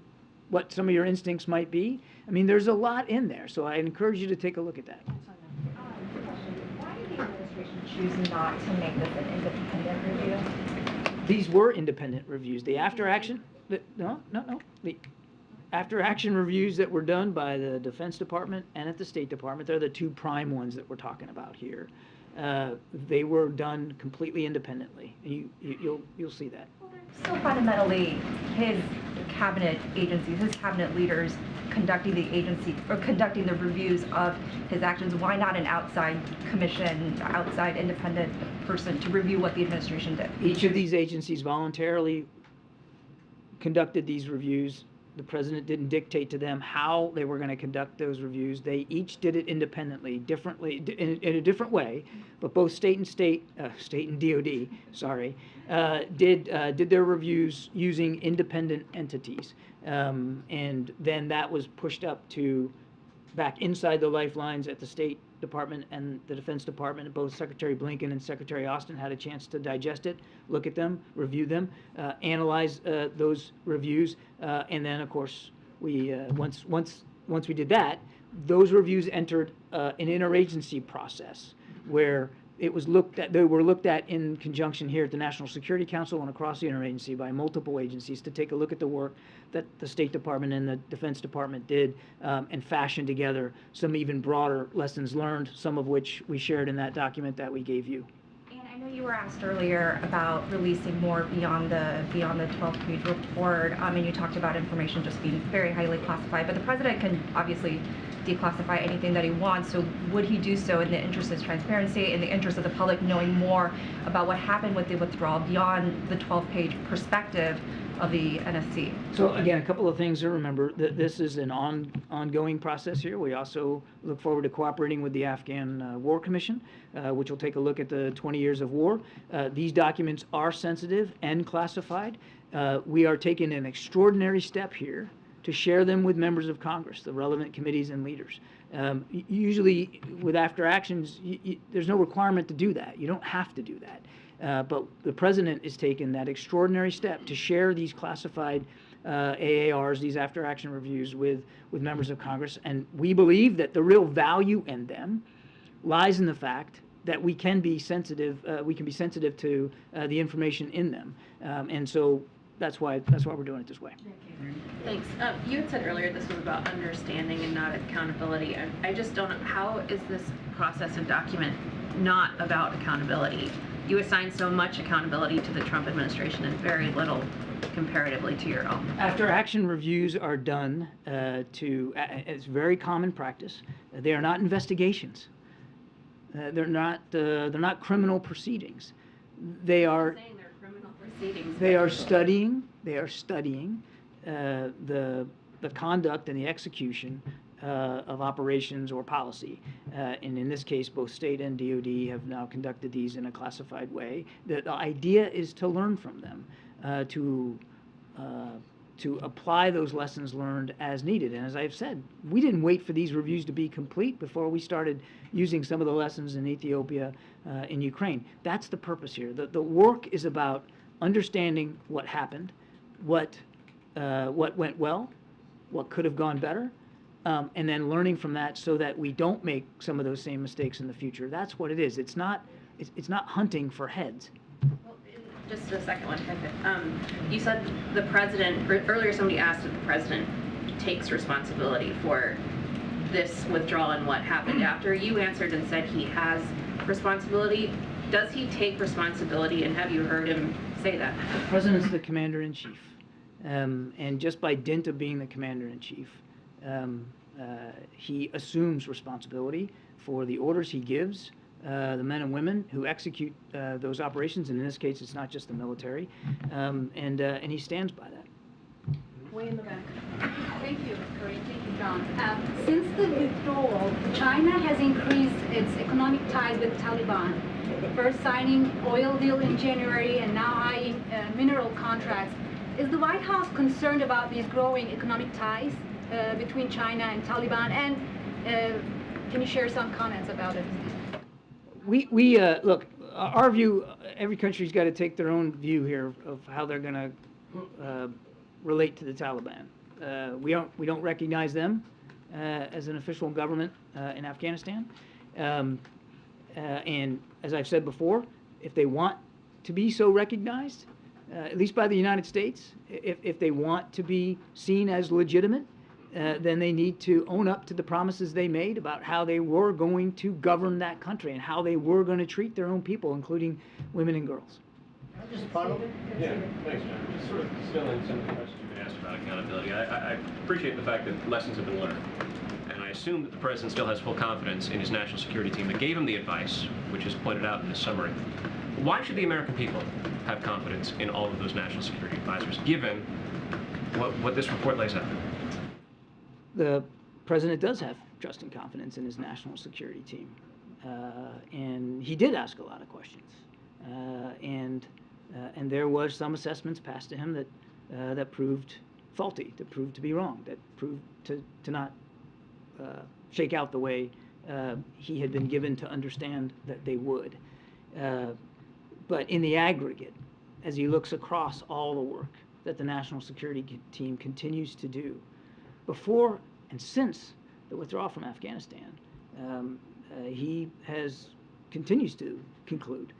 what some of your instincts might be. I mean, there's a lot in there, so I encourage you to take a look at that. Why did the administration choose not to make this an independent review? These were independent reviews. The after-action, the after-action reviews that were done by the Defense Department and at the State Department, they're the two prime ones that we're talking about here. They were done completely independently. You'll see that. Well, they're so fundamentally his cabinet agencies, his cabinet leaders conducting the agency or conducting the reviews of his actions. Why not an outside commission, outside independent person to review what the administration did? Each of these agencies voluntarily conducted these reviews. The president didn't dictate to them how they were going to conduct those reviews. They each did it independently, differently, in a different way. But both state and DOD, sorry, did their reviews using independent entities, and then that was pushed up to back inside the lifelines at the State Department and the Defense Department. And both Secretary Blinken and Secretary Austin had a chance to digest it, look at them, review them, analyze those reviews, and then, of course, we once we did that, those reviews entered an interagency process where it was they were looked at in conjunction here at the National Security Council and across the interagency by multiple agencies to take a look at the work that the State Department and the Defense Department did and fashion together some even broader lessons learned, some of which we shared in that document that we gave you. And I know you were asked earlier about releasing more beyond the 12-page report, and you talked about information just being very highly classified, but the president can obviously declassify anything that he wants, so would he do so in the interest of transparency, in the interest of the public knowing more about what happened with the withdrawal beyond the 12-page perspective of the NSC? So again, a couple of things to remember. This is an ongoing process here. We also look forward to cooperating with the Afghan War Commission, which will take a look at the 20 years of war. These documents are sensitive and classified. We are taking an extraordinary step here to share them with members of Congress, the relevant committees and leaders. Usually with after actions, there's no requirement to do that. You don't have to do that. But the president has taken that extraordinary step to share these classified AARs, these after-action reviews, with members of Congress. And we believe that the real value in them lies in the fact that we can be sensitive to the information in them. And so that's why we're doing it this way. Thanks. You had said earlier this was about understanding and not accountability. I just don't know, how is this process and document not about accountability? You assign so much accountability to the Trump administration and very little comparatively to your own. After action reviews are done it's very common practice. They are not investigations. They're not criminal proceedings. They are Saying they're criminal proceedings. They are studying the conduct and the execution of operations or policy. And in this case, both state and DOD have now conducted these in a classified way. The idea is to learn from them, to apply those lessons learned as needed. And as I've said, we didn't wait for these reviews to be complete before we started using some of the lessons in Ethiopia, in Ukraine. That's the purpose here. The work is about understanding what happened, what went well, what could have gone better, and then learning from that so that we don't make some of those same mistakes in the future. That's what it is. It's not hunting for heads. Well, just the second one, you said the president, earlier somebody asked if the president takes responsibility for this withdrawal and what happened after. You answered and said he has responsibility. Does he take responsibility, and have you heard him say that? The president's the commander-in-chief. And just by dint of being the commander-in-chief, he assumes responsibility for the orders he gives, the men and women who execute those operations, and in this case, it's not just the military, and he stands by that. Way in the back. Thank you, Karine. Thank you, John. Since the withdrawal, China has increased its economic ties with Taliban, first signing oil deal in January and now eyeing mineral contracts. Is the White House concerned about these growing economic ties between China and Taliban? And can you share some comments about it? We look, our view, every country's got to take their own view here of how they're going to relate to the Taliban. We don't recognize them as an official government in Afghanistan. And as I've said before, if they want to be so recognized, at least by the United States, if they want to be seen as legitimate, then they need to own up to the promises they made about how they were going to govern that country and how they were going to treat their own people, including women and girls. Just follow? Yeah, thanks, John. Just sort of still in some of the questions you've been asked about accountability. I appreciate the fact that lessons have been learned. And I assume that the president still has full confidence in his national security team that gave him the advice, which is pointed out in this summary. Why should the American people have confidence in all of those national security advisors, given what this report lays out? The president does have trust and confidence in his national security team. And he did ask a lot of questions. And there was some assessments passed to him that proved faulty, that proved to be wrong, that proved to not shake out the way he had been given to understand that they would. But in the aggregate, as he looks across all the work that the national security team continues to do, before and since the withdrawal from Afghanistan, he continues to conclude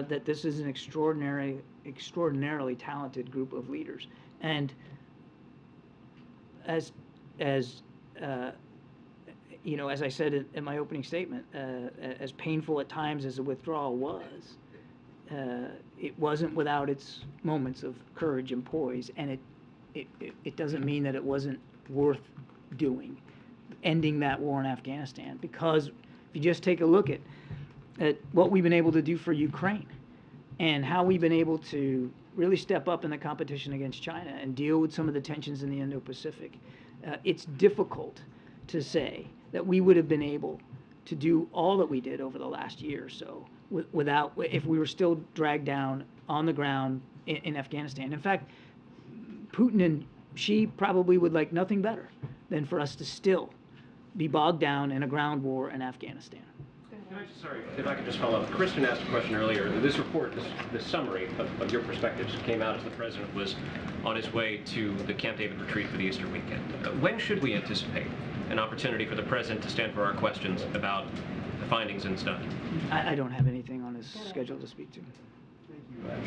that this is an extraordinarily talented group of leaders. And as you know, as I said in my opening statement, as painful at times as the withdrawal was, it wasn't without its moments of courage and poise, and it doesn't mean that it wasn't worth doing, ending that war in Afghanistan, because if you just take a look at what we've been able to do for Ukraine and how we've been able to really step up in the competition against China and deal with some of the tensions in the Indo-Pacific, it's difficult to say that we would have been able to do all that we did over the last year or so if we were still dragged down on the ground in Afghanistan. In fact, Putin and Xi probably would like nothing better than for us to still be bogged down in a ground war in Afghanistan. Sorry, if I could just follow up. Kristen asked a question earlier. This report, this summary of your perspectives came out as the president was on his way to the Camp David retreat for the Easter weekend. When should we anticipate an opportunity for the president to stand for our questions about the findings and stuff? I don't have anything on his schedule to speak to.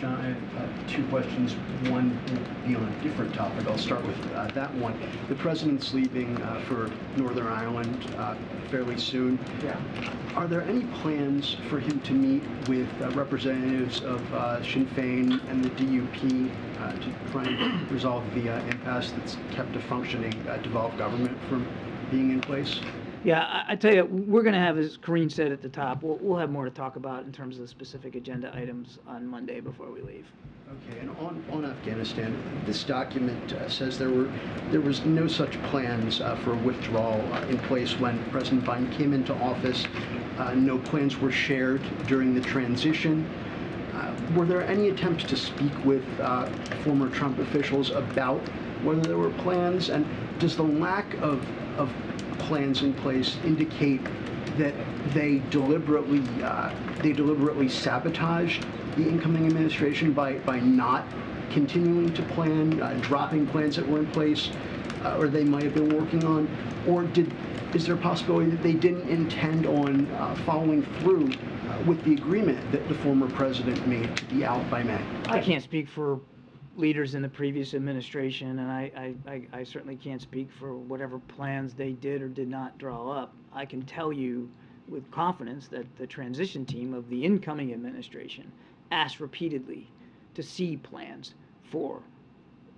John, I have two questions. One will be on a different topic. I'll start with that one. The president's leaving for Northern Ireland fairly soon. Yeah. Are there any plans for him to meet with representatives of Sinn Féin and the DUP to try and resolve the impasse that's kept a functioning devolved government from being in place? Yeah, I tell you, we're going to have, as Karine said at the top, we'll have more to talk about in terms of the specific agenda items on Monday before we leave. Okay, and on Afghanistan, this document says there was no such plans for withdrawal in place when President Biden came into office. No plans were shared during the transition. Were there any attempts to speak with former Trump officials about whether there were plans? And does the lack of plans in place indicate that they deliberately sabotaged the incoming administration by not continuing to plan, dropping plans that were in place, or they might have been working on, or is there a possibility that they didn't intend on following through with the agreement that the former president made to be out by May? I can't speak for leaders in the previous administration, and I certainly can't speak for whatever plans they did or did not draw up. I can tell you with confidence that the transition team of the incoming administration asked repeatedly to see plans for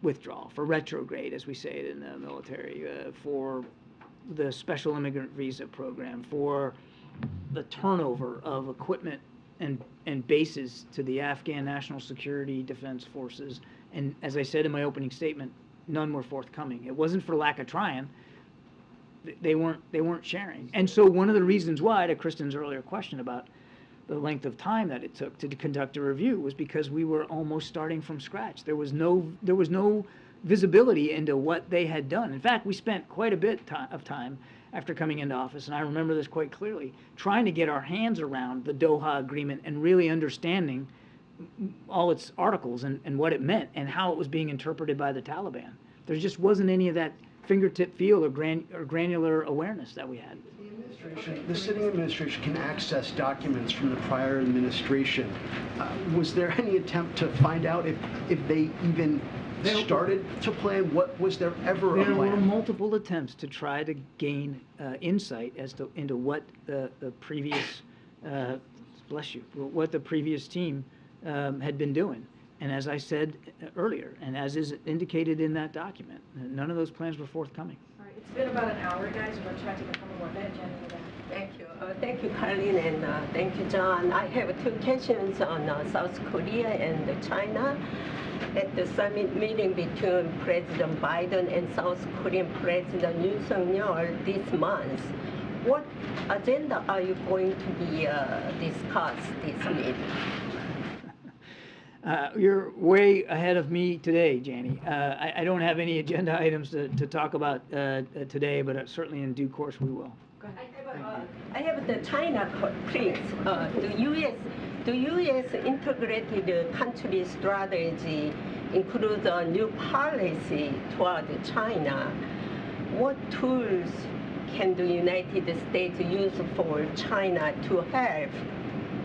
withdrawal, for retrograde, as we say it in the military, for the special immigrant visa program, for the turnover of equipment and bases to the Afghan National Security Defense Forces. And as I said in my opening statement, none were forthcoming. It wasn't for lack of trying. They weren't sharing. And so one of the reasons why, to Kristen's earlier question about the length of time that it took to conduct a review, was because we were almost starting from scratch. There was no visibility into what they had done. In fact, we spent quite a bit of time after coming into office, and I remember this quite clearly, trying to get our hands around the Doha Agreement and really understanding all its articles and what it meant and how it was being interpreted by the Taliban. There just wasn't any of that fingertip feel or granular awareness that we had. The sitting administration can access documents from the prior administration. Was there any attempt to find out if they even started to plan? What was there ever a plan? There were multiple attempts to try to gain insight into what the previous what the previous team had been doing. And as I said earlier, and as is indicated in that document, none of those plans were forthcoming. All right, it's been about an hour, guys. We're going to try to take a couple more minutes. Thank you, Karine, and thank you, John. I have two questions on South Korea and China. At the summit meeting between President Biden and South Korean President Yoon Suk-yeol this month, what agenda are you going to be discussed this meeting? You're way ahead of me today, Janie. I don't have any agenda items to talk about today, but certainly in due course we will. Go ahead. I have the China, please. The U.S. integrated country strategy includes a new policy toward China. What tools can the United States use for China to help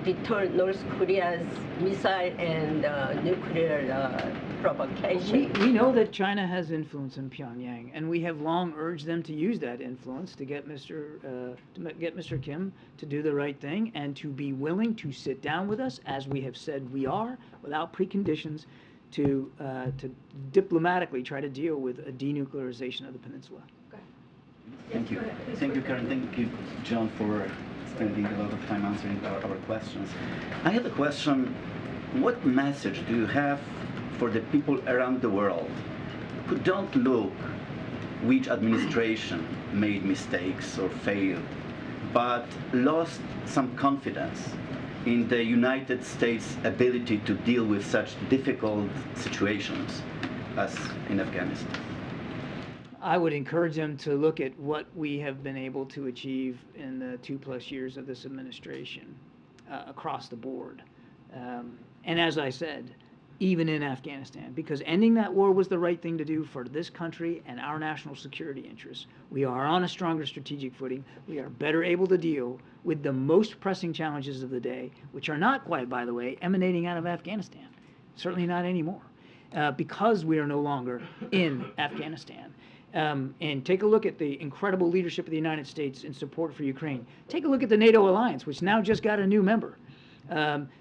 deter North Korea's missile and nuclear provocation? We know that China has influence in Pyongyang, and we have long urged them to use that influence to get Mr. Kim to do the right thing and to be willing to sit down with us, as we have said we are, without preconditions, to diplomatically try to deal with a denuclearization of the peninsula. Thank you. Thank you, Karen. Thank you, John, for spending a lot of time answering our questions. I have a question. What message do you have for the people around the world who don't look which administration made mistakes or failed, but lost some confidence in the United States' ability to deal with such difficult situations as in Afghanistan? I would encourage them to look at what we have been able to achieve in the 2+ years of this administration across the board. And as I said, even in Afghanistan, because ending that war was the right thing to do for this country and our national security interests. We are on a stronger strategic footing. We are better able to deal with the most pressing challenges of the day, which are not quite, by the way, emanating out of Afghanistan. Certainly not anymore, because we are no longer in Afghanistan. And take a look at the incredible leadership of the United States in support for Ukraine. Take a look at the NATO alliance, which now just got a new member.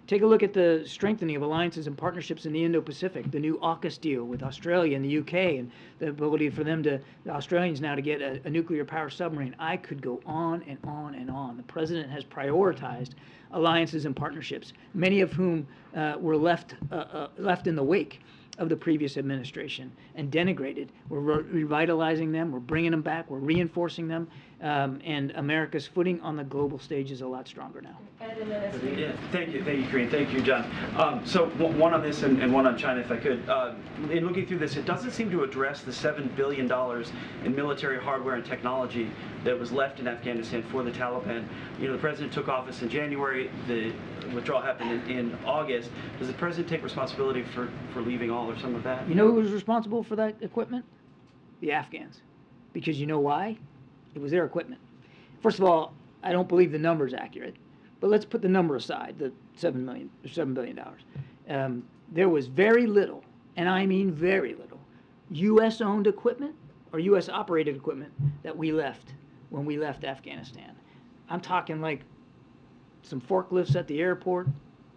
Take a look at the strengthening of alliances and partnerships in the Indo-Pacific, the new AUKUS deal with Australia and the UK, and the ability for them the Australians now to get a nuclear power submarine. I could go on and on and on. The president has prioritized alliances and partnerships, many of whom were left in the wake of the previous administration and denigrated. We're revitalizing them, we're bringing them back, we're reinforcing them, and America's footing on the global stage is a lot stronger now. Yeah, thank you, Karine, thank you, John. So one on this and one on China, if I could. In looking through this, it doesn't seem to address the $7 billion in military hardware and technology that was left in Afghanistan for the Taliban. You know, the president took office in January, the withdrawal happened in August. Does the president take responsibility for leaving all or some of that? You know who was responsible for that equipment? The Afghans. Because you know why? It was their equipment. First of all, I don't believe the number is accurate, but let's put the number aside, the $7 billion. There was very little, and I mean very little, U.S.-owned equipment or U.S.-operated equipment that we left when we left Afghanistan. I'm talking like some forklifts at the airport,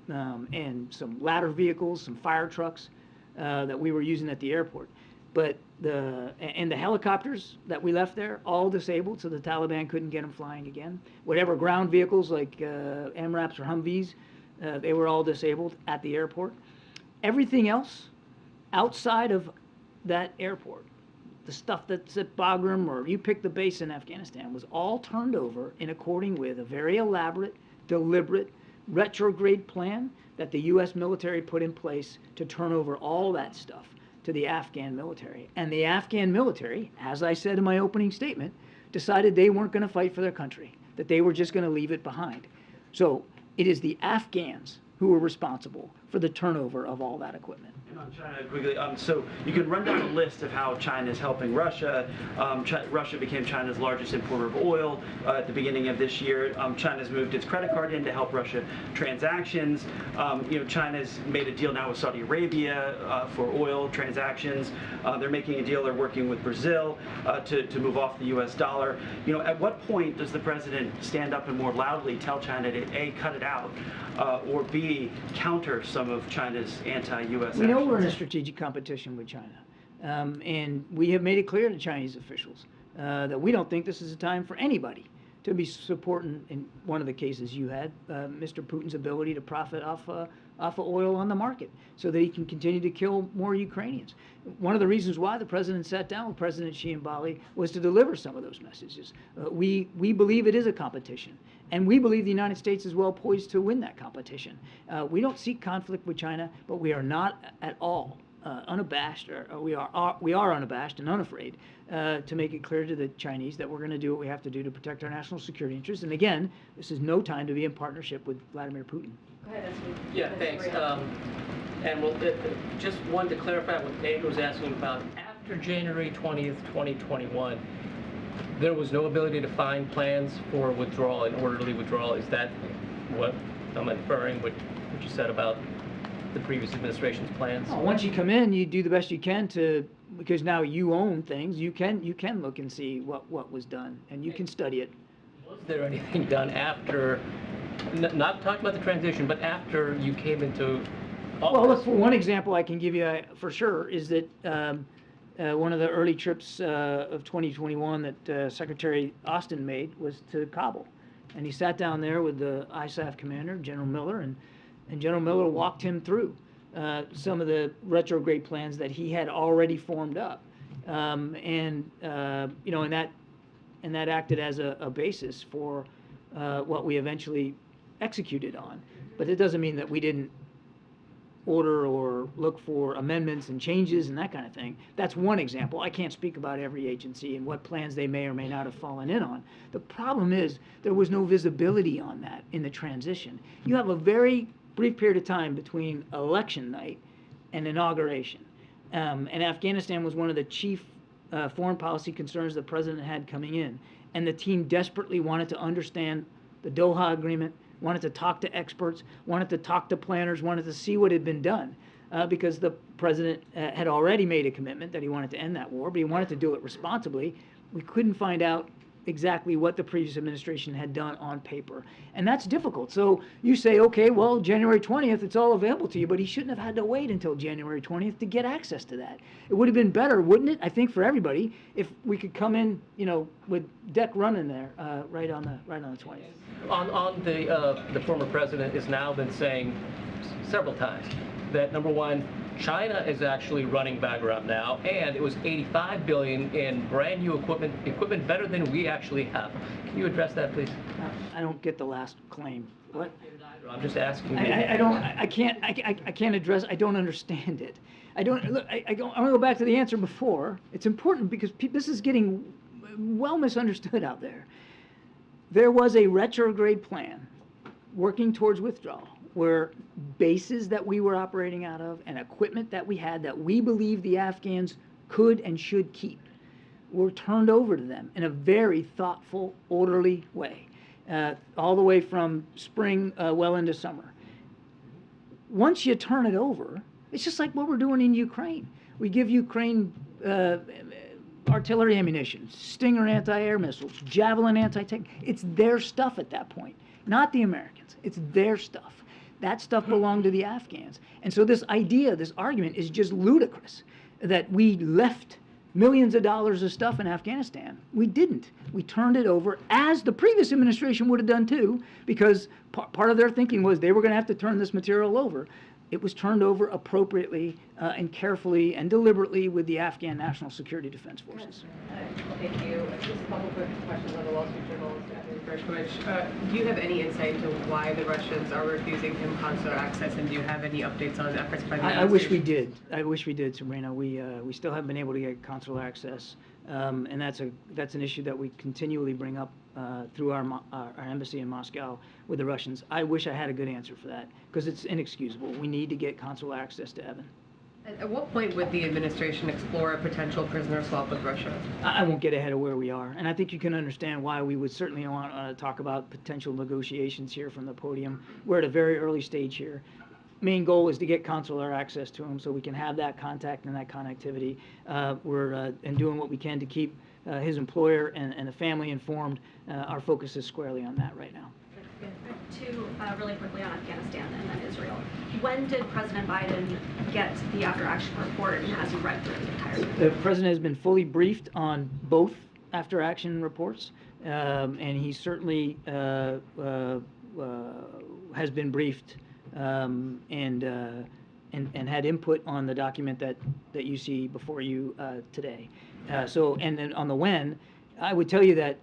and some ladder vehicles, some fire trucks that we were using at the airport. But the helicopters that we left there, all disabled, so the Taliban couldn't get them flying again. Whatever ground vehicles like MRAPs or Humvees, they were all disabled at the airport. Everything else outside of that airport, the stuff that's at Bagram or you pick the base in Afghanistan, was all turned over in accordance with a very elaborate, deliberate, retrograde plan that the U.S. military put in place to turn over all that stuff to the Afghan military. And the Afghan military, as I said in my opening statement, decided they weren't going to fight for their country, that they were just going to leave it behind. So it is the Afghans who were responsible for the turnover of all that equipment. And on China, quickly, so you can run down a list of how China is helping Russia. Russia became China's largest importer of oil at the beginning of this year. China's moved its credit card in to help Russia transactions. China's made a deal now with Saudi Arabia for oil transactions. They're making a deal. They're working with Brazil to move off the U.S. dollar. At what point does the president stand up and more loudly tell China to A, cut it out, or B, counter some of China's anti-U.S. actions? We know we're in a strategic competition with China, and we have made it clear to Chinese officials that we don't think this is a time for anybody to be supporting, in one of the cases you had, Mr. Putin's ability to profit off of oil on the market so that he can continue to kill more Ukrainians. One of the reasons why the president sat down with President Xi in Bali was to deliver some of those messages. We believe it is a competition, and we believe the United States is well poised to win that competition. We don't seek conflict with China, but we are not at all unabashed, or we are unabashed and unafraid to make it clear to the Chinese that we're going to do what we have to do to protect our national security interests. And again, this is no time to be in partnership with Vladimir Putin. Go ahead, yeah, thanks. And just wanted to clarify what Andrew was asking about. After January 20th, 2021, there was no ability to find plans for withdrawal and orderly withdrawal. Is that what I'm inferring, what you said about the previous administration's plans? Well, once you come in, you do the best you can because now you own things. You can look and see what was done, and you can study it. Was there anything done after, not talking about the transition, but after you came into office? Well, look, one example I can give you for sure is that one of the early trips of 2021 that Secretary Austin made was to Kabul, and he sat down there with the ISAF commander, General Miller, and General Miller walked him through some of the retrograde plans that he had already formed up, and that acted as a basis for what we eventually executed on. But it doesn't mean that we didn't order or look for amendments and changes and that kind of thing. That's one example. I can't speak about every agency and what plans they may or may not have fallen in on. The problem is there was no visibility on that in the transition. You have a very brief period of time between election night and inauguration. And Afghanistan was one of the chief foreign policy concerns the president had coming in. And the team desperately wanted to understand the Doha Agreement, wanted to talk to experts, wanted to talk to planners, wanted to see what had been done, because the president had already made a commitment that he wanted to end that war, but he wanted to do it responsibly. We couldn't find out exactly what the previous administration had done on paper. And that's difficult. So you say, okay, well, January 20th, it's all available to you, but he shouldn't have had to wait until January 20th to get access to that. It would have been better, wouldn't it, I think, for everybody, if we could come in, you know, with deck running there right on the 20th. On the former president has now been saying several times that, number one, China is actually running background now, and it was $85 billion in brand new equipment better than we actually have. Can you address that, please? I don't get the last claim. What? I'm just asking. I can't address. I don't understand it. I don't. Look, I want to go back to the answer before. It's important because this is getting well misunderstood out there. There was a retrograde plan working towards withdrawal, where bases that we were operating out of and equipment that we had that we believe the Afghans could and should keep were turned over to them in a very thoughtful, orderly way, all the way from spring well into summer. Once you turn it over, it's just like what we're doing in Ukraine. We give Ukraine artillery ammunition, Stinger anti-air missiles, Javelin anti-tank. It's their stuff at that point, not the Americans. It's their stuff. That stuff belonged to the Afghans. And so this idea, this argument is just ludicrous, that we left millions of dollars of stuff in Afghanistan. We didn't. We turned it over, as the previous administration would have done too, because part of their thinking was they were going to have to turn this material over. It was turned over appropriately and carefully and deliberately with the Afghan National Security Defense Forces. Thank you. Just a couple quick questions on the Wall Street Journal. Do you have any insight into why the Russians are refusing him consular access, and do you have any updates on efforts by the I wish we did. I wish we did, Sabrina. We still haven't been able to get consular access, and that's an issue that we continually bring up through our embassy in Moscow with the Russians. I wish I had a good answer for that, because it's inexcusable. We need to get consular access to Evan. At what point would the administration explore a potential prisoner swap with Russia? I won't get ahead of where we are, and I think you can understand why we would certainly want to talk about potential negotiations here from the podium. We're at a very early stage here. Main goal is to get consular access to him so we can have that contact and that connectivity. We're doing what we can to keep his employer and the family informed. Our focus is squarely on that right now. Two really quickly on Afghanistan and then Israel. When did President Biden get the after-action report, and has he read through the entire report? The president has been fully briefed on both after-action reports, and he certainly has been briefed and had input on the document that you see before you today. And then on the when, I would tell you that,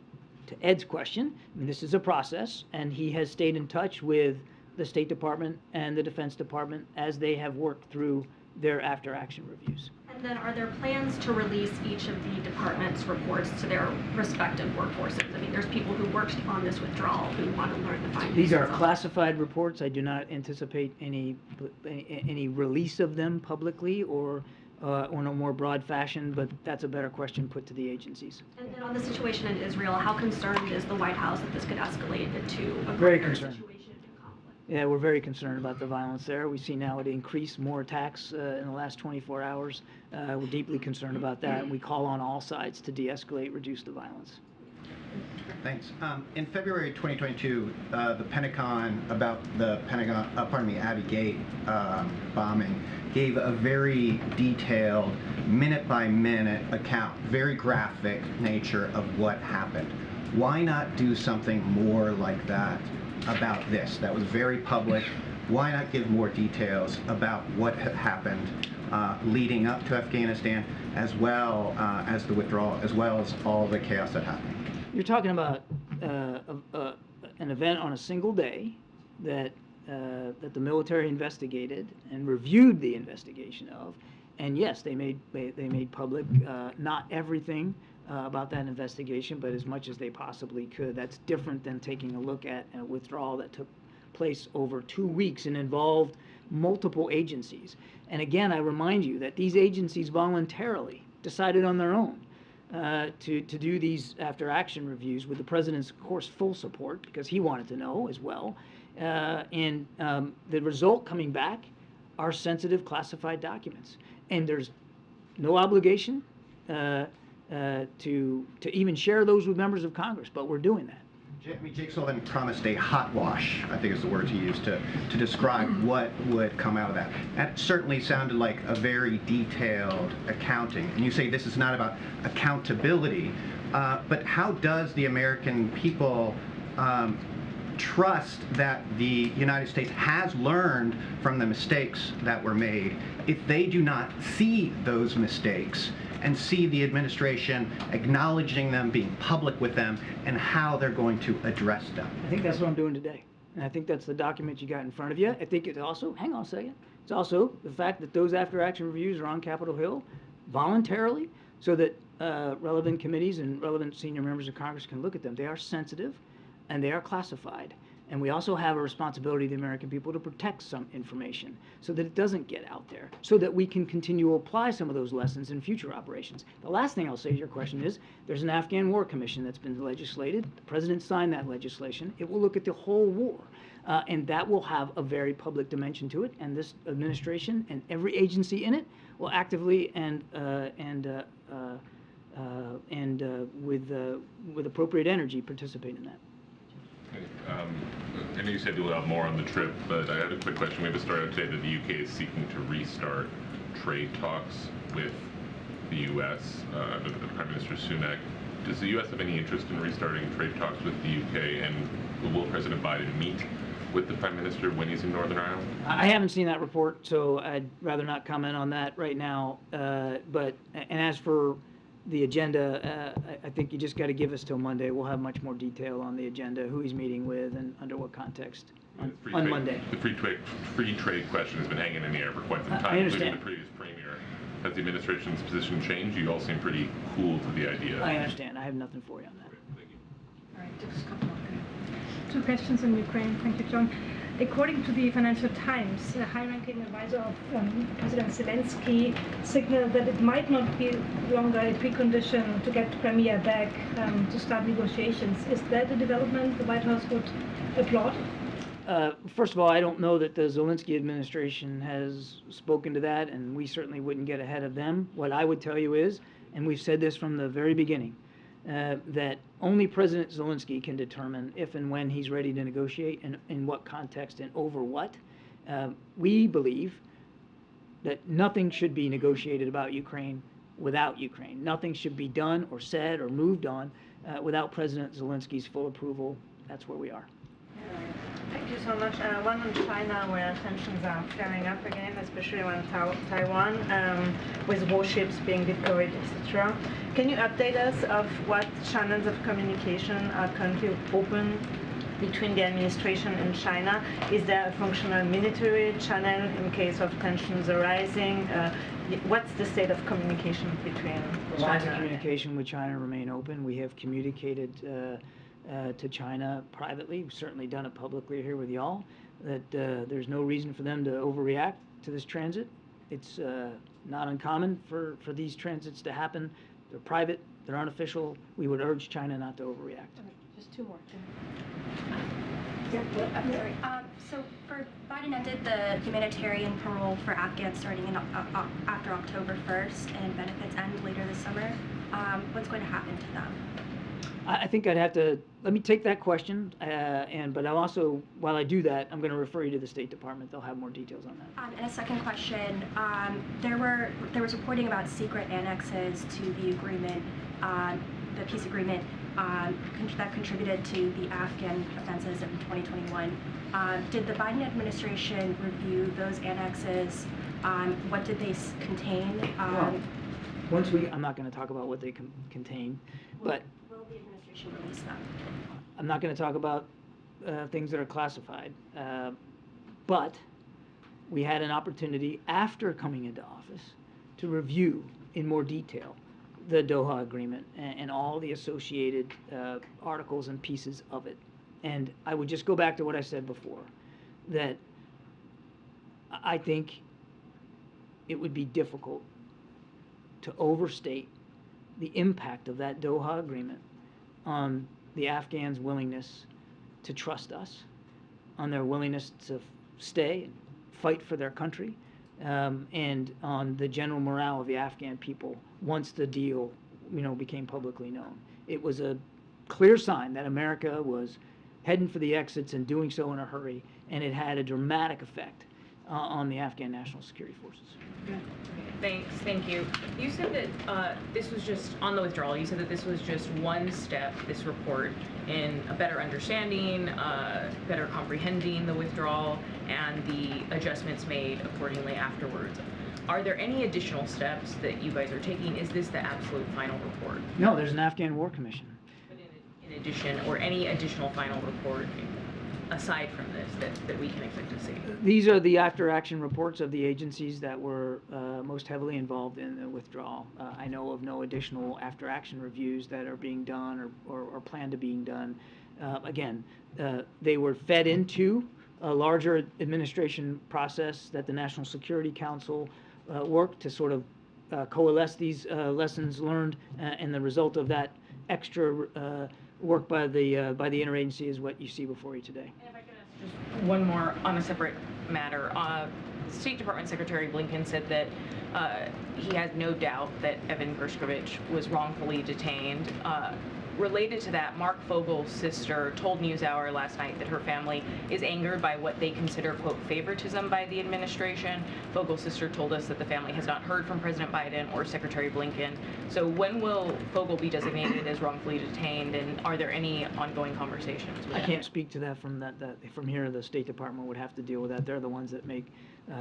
to Ed's question, I mean, this is a process, and he has stayed in touch with the State Department and the Defense Department as they have worked through their after-action reviews. And then are there plans to release each of the department's reports to their respective workforces? I mean, there's people who worked on this withdrawal who want to learn the findings. These are classified reports. I do not anticipate any release of them publicly or in a more broad fashion, but that's a better question put to the agencies. And then on the situation in Israel, how concerned is the White House that this could escalate into a Very greater concerned. situation and conflict? Yeah, we're very concerned about the violence there. We see now it increased more attacks in the last 24 hours. We're deeply concerned about that, and we call on all sides to de-escalate, reduce the violence. Thanks. In February 2022, the Pentagon, about the Abbey Gate bombing, gave a very detailed, minute-by-minute account, very graphic nature of what happened. Why not do something more like that about this? That was very public. Why not give more details about what had happened leading up to Afghanistan, as well as the withdrawal, as well as all the chaos that happened? You're talking about an event on a single day that that the military investigated and reviewed the investigation of, and yes, they made public not everything about that investigation, but as much as they possibly could. That's different than taking a look at a withdrawal that took place over 2 weeks and involved multiple agencies. And again, I remind you that these agencies voluntarily decided on their own to do these after-action reviews with the president's, of course, full support, because he wanted to know as well. And the result coming back are sensitive classified documents. And there's no obligation to even share those with members of Congress, but we're doing that. Jake Sullivan promised a hot wash, I think is the word he used to describe what would come out of that. That certainly sounded like a very detailed accounting. And you say this is not about accountability, but how does the American people trust that the United States has learned from the mistakes that were made if they do not see those mistakes and see the administration acknowledging them, being public with them, and how they're going to address them? I think that's what I'm doing today. And I think that's the document you got in front of you. I think it's also, hang on a second, it's also the fact that those after-action reviews are on Capitol Hill voluntarily so that relevant committees and relevant senior members of Congress can look at them. They are sensitive and they are classified. And we also have a responsibility to the American people to protect some information so that it doesn't get out there, so that we can continue to apply some of those lessons in future operations. The last thing I'll say to your question is there's an Afghan War Commission that's been legislated. The president signed that legislation. It will look at the whole war, and that will have a very public dimension to it. And this administration and every agency in it will actively and with appropriate energy participate in that. I know you said you'll have more on the trip, but I had a quick question. We have a story out today that the UK is seeking to restart trade talks with the U.S. Under Prime Minister Sunak. Does the U.S. have any interest in restarting trade talks with the UK, and will President Biden meet with the Prime Minister when he's in Northern Ireland? I haven't seen that report, so I'd rather not comment on that right now. And as for the agenda, I think you just got to give us till Monday. We'll have much more detail on the agenda, who he's meeting with, and under what context on Monday. The free trade question has been hanging in the air for quite some time, I understand. including the previous premier. Has the administration's position changed? You all seem pretty cool to the idea. I understand. I have nothing for you on that. Thank you. All right, just a couple of two questions on Ukraine. Thank you, John. According to the Financial Times, a high-ranking advisor of President Zelensky signaled that it might not be longer a precondition to get Crimea back to start negotiations. Is that a development the White House would applaud? First of all, I don't know that the Zelensky administration has spoken to that, and we certainly wouldn't get ahead of them. What I would tell you is, and we've said this from the very beginning, that only President Zelensky can determine if and when he's ready to negotiate and in what context and over what. We believe that nothing should be negotiated about Ukraine without Ukraine. Nothing should be done or said or moved on without President Zelensky's full approval. That's where we are. Thank you so much. One on China, where tensions are flaring up again, especially on Taiwan, with warships being deployed, etc. Can you update us of what channels of communication are currently open between the administration and China? Is there a functional military channel in case of tensions arising? What's the state of communication between The lines of communication with China remain open. We have communicated to China privately. We've certainly done it publicly here with y'all, that there's no reason for them to overreact to this transit. It's not uncommon for these transits to happen. They're private, they're unofficial. We would urge China not to overreact. Just two more. So Biden ended the humanitarian parole for Afghans starting after October 1st, and benefits end later this summer. What's going to happen to them? I think I'd have to, let me take that question, but I'll also, while I do that, I'm going to refer you to the State Department. They'll have more details on that. And a second question, there was reporting about secret annexes to the agreement, the peace agreement, that contributed to the Afghan offenses in 2021. Did the Biden administration review those annexes? What did they contain? I'm not going to talk about what they contain, but will the administration release them? I'm not going to talk about things that are classified. But we had an opportunity after coming into office to review in more detail the Doha Agreement and all the associated articles and pieces of it. And I would just go back to what I said before, that I think it would be difficult to overstate the impact of that Doha Agreement on the Afghans' willingness to trust us, on their willingness to stay and fight for their country, and on the general morale of the Afghan people once the deal, became publicly known. It was a clear sign that America was heading for the exits and doing so in a hurry, and it had a dramatic effect on the Afghan National Security Forces. Thanks, thank you. You said that this was just, on the withdrawal, you said that this was just one step, this report, in a better understanding, better comprehending the withdrawal, and the adjustments made accordingly afterwards. Are there any additional steps that you guys are taking? Is this the absolute final report? No, there's an Afghan War Commission. But in addition, or any additional final report aside from this that we can expect to see? These are the after-action reports of the agencies that were most heavily involved in the withdrawal. I know of no additional after-action reviews that are being done or planned to being done. Again, they were fed into a larger administration process that the National Security Council worked to sort of coalesce these lessons learned, and the result of that extra work by the interagency is what you see before you today. And if I could ask just one more on a separate matter. State Department Secretary Blinken said that he has no doubt that Evan Gershkovich was wrongfully detained. Related to that, Mark Fogel's sister told NewsHour last night that her family is angered by what they consider, quote, favoritism by the administration. Fogel's sister told us that the family has not heard from President Biden or Secretary Blinken. So when will Fogel be designated as wrongfully detained, and are there any ongoing conversations with I can't speak to that from here. The State Department would have to deal with that. They're the ones that make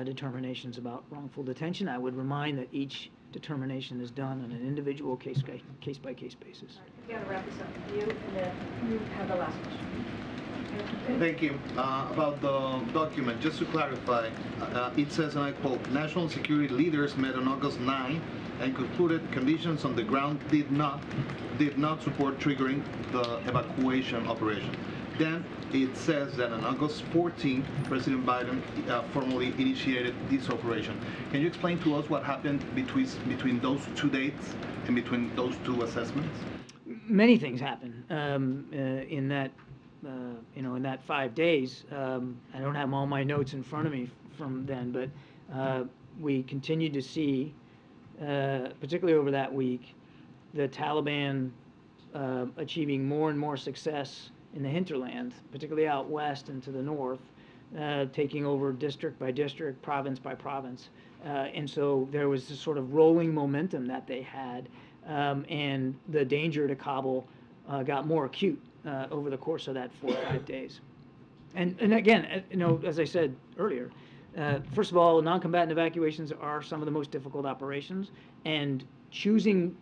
determinations about wrongful detention. I would remind that each determination is done on an individual case-by-case basis. We got to wrap this up. You, and then you have the last question. Thank you. About the document, just to clarify, it says, and I quote, national security leaders met on August 9 and concluded conditions on the ground did not support triggering the evacuation operation. Then it says that on August 14, President Biden formally initiated this operation. Can you explain to us what happened between those two dates and between those two assessments? Many things happened in that, in that 5 days. I don't have all my notes in front of me from then, but we continued to see, particularly over that week, the Taliban achieving more and more success in the hinterland, particularly out west and to the north, taking over district by district, province by province. And so there was this sort of rolling momentum that they had, and the danger to Kabul got more acute over the course of that 4 or 5 days. And again, as I said earlier, first of all, non-combatant evacuations are some of the most difficult operations, and choosing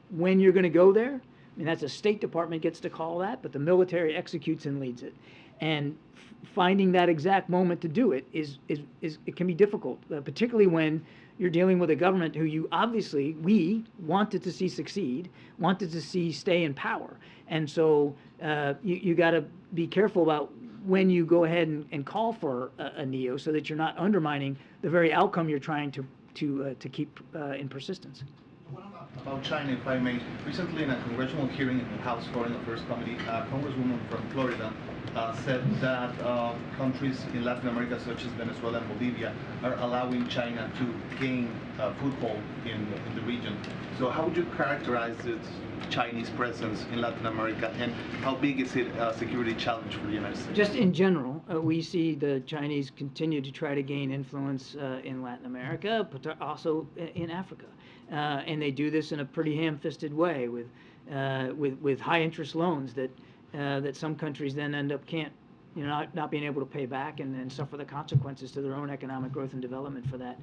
when you're going to go there, I mean, that's a State Department gets to call that, but the military executes and leads it. And finding that exact moment to do it it can be difficult, particularly when you're dealing with a government who we wanted to see succeed, wanted to see stay in power. And so you got to be careful about when you go ahead and call for a NEO, so that you're not undermining the very outcome you're trying to keep in persistence. About China, if I may. Recently, in a congressional hearing in the House Foreign Affairs Committee, a congresswoman from Florida said that countries in Latin America, such as Venezuela and Bolivia, are allowing China to gain a foothold in the region. So how would you characterize its Chinese presence in Latin America, and how big is it a security challenge for the United States? Just in general, we see the Chinese continue to try to gain influence in Latin America, but also in Africa. And they do this in a pretty ham-fisted way with high-interest loans that some countries then end up can't not being able to pay back and suffer the consequences to their own economic growth and development for that.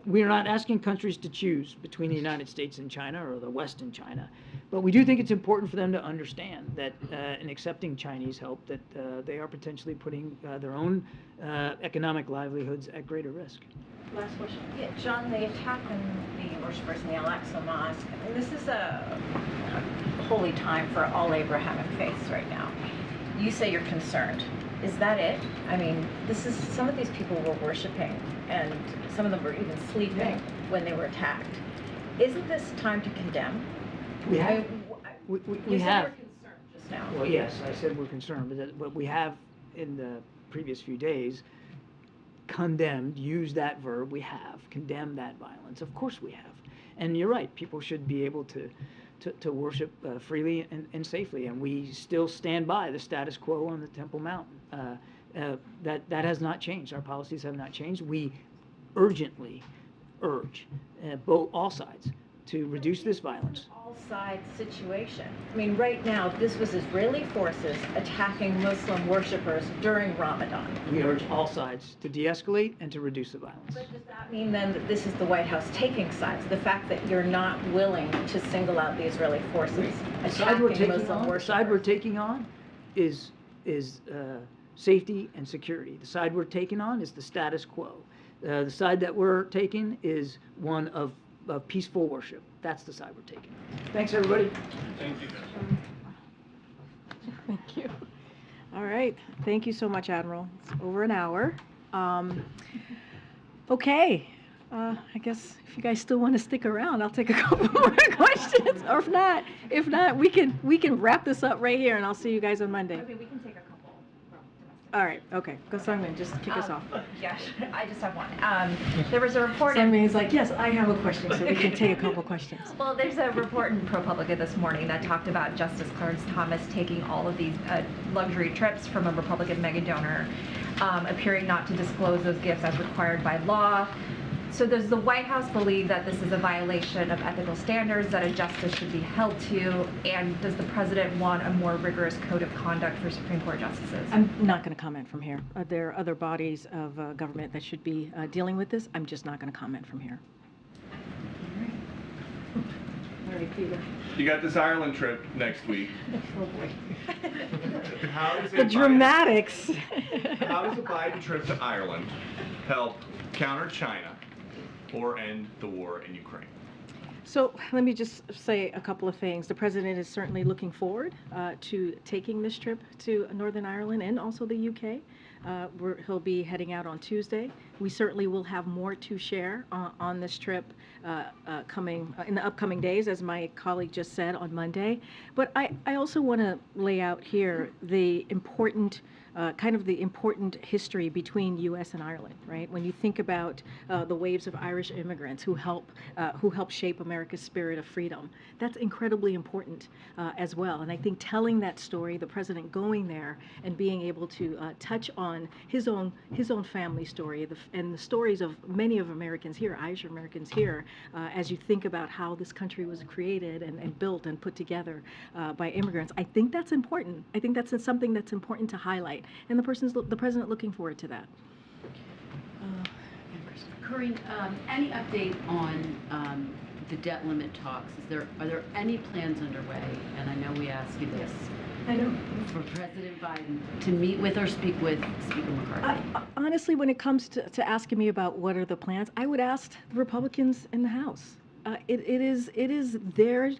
We are not asking countries to choose between the United States and China or the West and China, but we do think it's important for them to understand that in accepting Chinese help, that they are potentially putting their own economic livelihoods at greater risk. Last question. Yeah, John, the attack on the worshippers in the Al-Aqsa Mosque, I mean, this is a holy time for all Abrahamic faiths right now. You say you're concerned. Is that it? I mean, some of these people were worshiping, and some of them were even sleeping when they were attacked. Isn't this time to condemn? We have. We you said have. you were concerned just now. Well, yes, I said we're concerned, but we have, in the previous few days, condemned, used that verb, we have, condemned that violence. Of course we have. And you're right, people should be able to worship freely and safely, and we still stand by the status quo on the Temple Mount. That has not changed. Our policies have not changed. We urgently urge all sides to reduce this violence. All-side situation. I mean, right now, this was Israeli forces attacking Muslim worshippers during Ramadan. We urge all sides to de-escalate and to reduce the violence. But does that mean then that this is the White House taking sides? The fact that you're not willing to single out the Israeli forces attacking Muslim worshippers? The side we're taking on is safety and security. The side we're taking on is the status quo. The side that we're taking is one of peaceful worship. That's the side we're taking. Thanks, everybody. Thank you. Thank you. All right. Thank you so much, Admiral. It's over an hour. Okay. I guess if you guys still want to stick around, I'll take a couple more questions. Or if not, we can wrap this up right here, and I'll see you guys on Monday. Okay, we can take a couple. All right. Okay. Go, Sungmin. Just kick us off. Yes, I just have one. There was a report. Sungmin's like, yes, I have a question, so we can take a couple questions. Well, there's a report in ProPublica this morning that talked about Justice Clarence Thomas taking all of these luxury trips from a Republican mega donor, appearing not to disclose those gifts as required by law. So does the White House believe that this is a violation of ethical standards that a justice should be held to? And does the president want a more rigorous code of conduct for Supreme Court justices? I'm not going to comment from here. There are other bodies of government that should be dealing with this. I'm just not going to comment from here. All right, Peter. You got this Ireland trip next week. Oh boy. How does The dramatics. How does a Biden trip to Ireland help counter China or end the war in Ukraine? So let me just say a couple of things. The president is certainly looking forward to taking this trip to Northern Ireland and also the UK. He'll be heading out on Tuesday. We certainly will have more to share on this trip coming in the upcoming days, as my colleague just said, on Monday. But I also want to lay out here the important important history between U.S. and Ireland, right? When you think about the waves of Irish immigrants who help shape America's spirit of freedom, that's incredibly important as well. And I think telling that story, the president going there and being able to touch on his own family story and the stories of many of Americans here, Irish Americans here, as you think about how this country was created and built and put together by immigrants, I think that's important. I think that's something that's important to highlight. And the president looking forward to that. Karine, any update on the debt limit talks? Are there any plans underway? And I know we asked you this. I know. For President Biden to meet with or speak with Speaker McCarthy? Honestly, when it comes to asking me about what are the plans, I would ask the Republicans in the House. It is their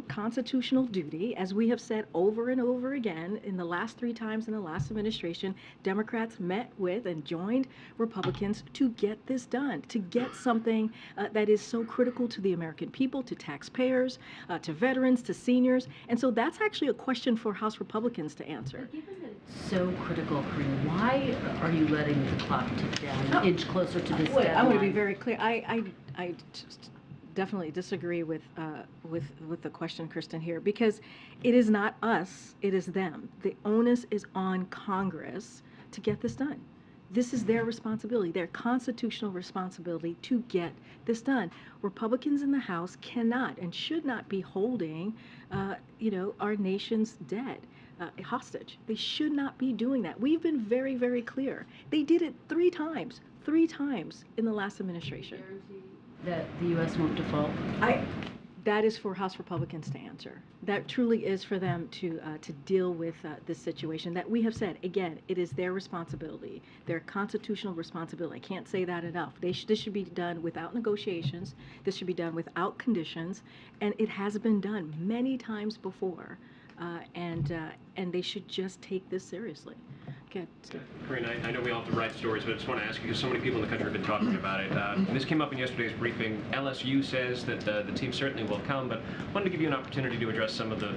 constitutional duty, as we have said over and over again in the last 3 times in the last administration, Democrats met with and joined Republicans to get this done, to get something that is so critical to the American people, to taxpayers, to veterans, to seniors. And so that's actually a question for House Republicans to answer. But given that it's so critical, Karine, why are you letting the clock tick down an inch closer to this deadline? I want to be very clear. I just definitely disagree with the question, Kristen, here, because it is not us, it is them. The onus is on Congress to get this done. This is their responsibility, their constitutional responsibility to get this done. Republicans in the House cannot and should not be holding, our nation's debt. hostage. They should not be doing that. We've been very, very clear. They did it 3 times in the last administration. That the U.S. won't default? That is for House Republicans to answer. That truly is for them to deal with this situation that we have said, again, it is their responsibility, their constitutional responsibility. I can't say that enough. This should be done without negotiations. This should be done without conditions. And it has been done many times before. And they should just take this seriously. Okay. Karine, I know we all have to write stories, but I just want to ask you, because so many people in the country have been talking about it. This came up in yesterday's briefing. LSU says that the team certainly will come, but I wanted to give you an opportunity to address some of the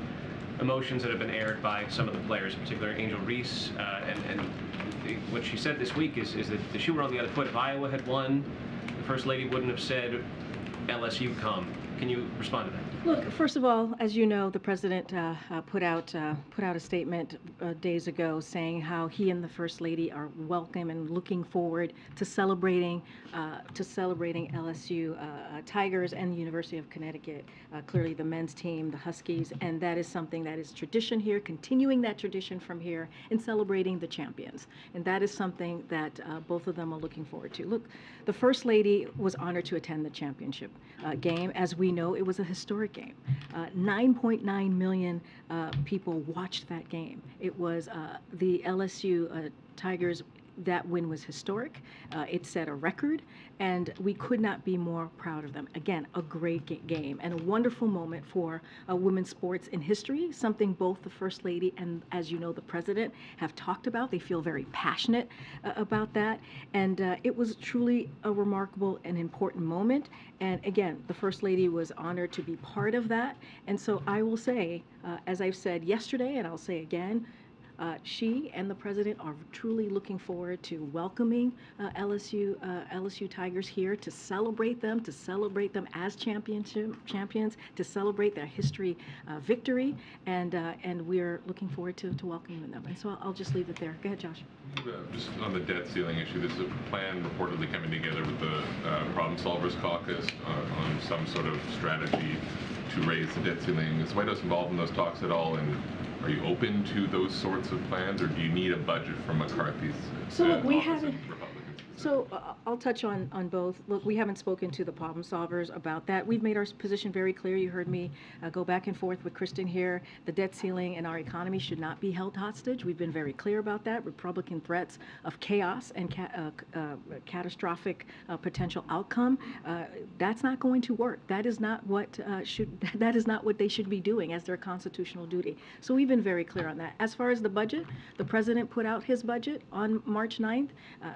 emotions that have been aired by some of the players, in particular Angel Reese. And what she said this week is that if she were on the other foot, if Iowa had won, the First Lady wouldn't have said, LSU come. Can you respond to that? Look, first of all, as you know, the president put out a statement days ago saying how he and the First Lady are welcome and looking forward to celebrating LSU Tigers and the University of Connecticut. Clearly, the men's team, the Huskies, and that is something that is tradition here, continuing that tradition from here and celebrating the champions. And that is something that both of them are looking forward to. Look, the First Lady was honored to attend the championship game. As we know, it was a historic game. 9.9 million people watched that game. It was the LSU Tigers. That win was historic. It set a record, and we could not be more proud of them. Again, a great game and a wonderful moment for women's sports in history, something both the First Lady and, as you know, the President have talked about. They feel very passionate about that, and it was truly a remarkable and important moment. And again, the First Lady was honored to be part of that. And so I will say, as I've said yesterday, and I'll say again, she and the President are truly looking forward to welcoming LSU Tigers here to celebrate them as champions, to celebrate their history victory, and we're looking forward to welcoming them. And so I'll just leave it there. Go ahead, Josh. Just on the debt ceiling issue, there's a plan reportedly coming together with the Problem Solvers Caucus on some sort of strategy to raise the debt ceiling. Is the White House involved in those talks at all? And are you open to those sorts of plans, or do you need a budget from McCarthy's? So look, we haven't. So I'll touch on both. Look, we haven't spoken to the problem solvers about that. We've made our position very clear. You heard me go back and forth with Kristen here. The debt ceiling and our economy should not be held hostage. We've been very clear about that. Republican threats of chaos and catastrophic potential outcome. That's not going to work. That is not what that is not what they should be doing as their constitutional duty. So we've been very clear on that. As far as the budget, the President put out his budget on March 9th.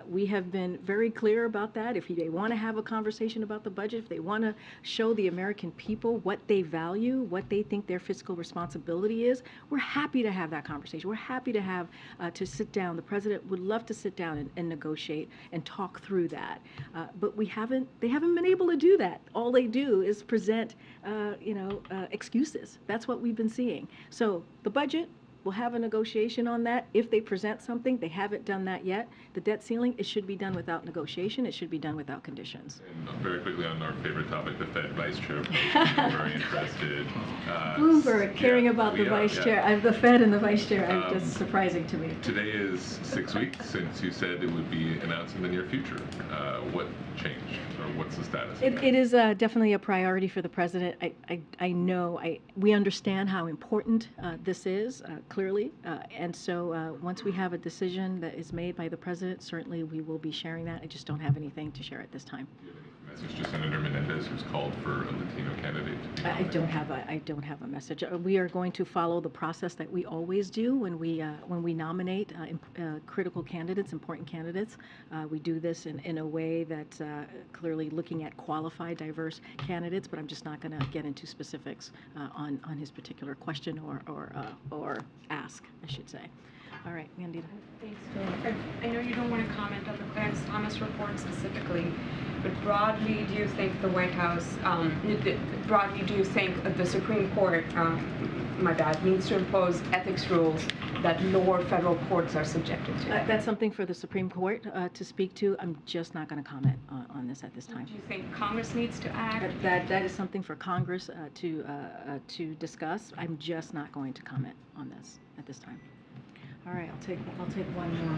We have been very clear about that. If they want to have a conversation about the budget, if they want to show the American people what they value, what they think their fiscal responsibility is, we're happy to have that conversation. We're happy to have to sit down. The President would love to sit down and negotiate and talk through that. But they haven't been able to do that. All they do is present, excuses. That's what we've been seeing. So the budget, we'll have a negotiation on that. If they present something, they haven't done that yet. The debt ceiling, it should be done without negotiation. It should be done without conditions. And very quickly on our favorite topic, the Fed Vice Chair. We're very interested. Bloomberg caring about the Vice Chair. The Fed and the Vice Chair. Just surprising to me. Today is 6 weeks since you said it would be announced in the near future. What changed, or what's the status? It is definitely a priority for the President. I know, we understand how important this is, clearly, and so once we have a decision that is made by the President, certainly we will be sharing that. I just don't have anything to share at this time. Message to Senator Menendez, who's called for a Latino candidate to be I don't have a message. We are going to follow the process that we always do when we nominate critical candidates, important candidates. We do this in a way that's clearly looking at qualified, diverse candidates. But I'm just not going to get into specifics on his particular question or ask, I should say. All right, Mandita. Thanks, Jill. I know you don't want to comment on the Clarence Thomas report specifically, but broadly, do you think the White House, broadly, do you think the Supreme Court, needs to impose ethics rules that lower federal courts are subjected to? That's something for the Supreme Court to speak to. I'm just not going to comment on this at this time. Do you think Congress needs to act? That is something for Congress to discuss. I'm just not going to comment on this at this time. All right, I'll take one more.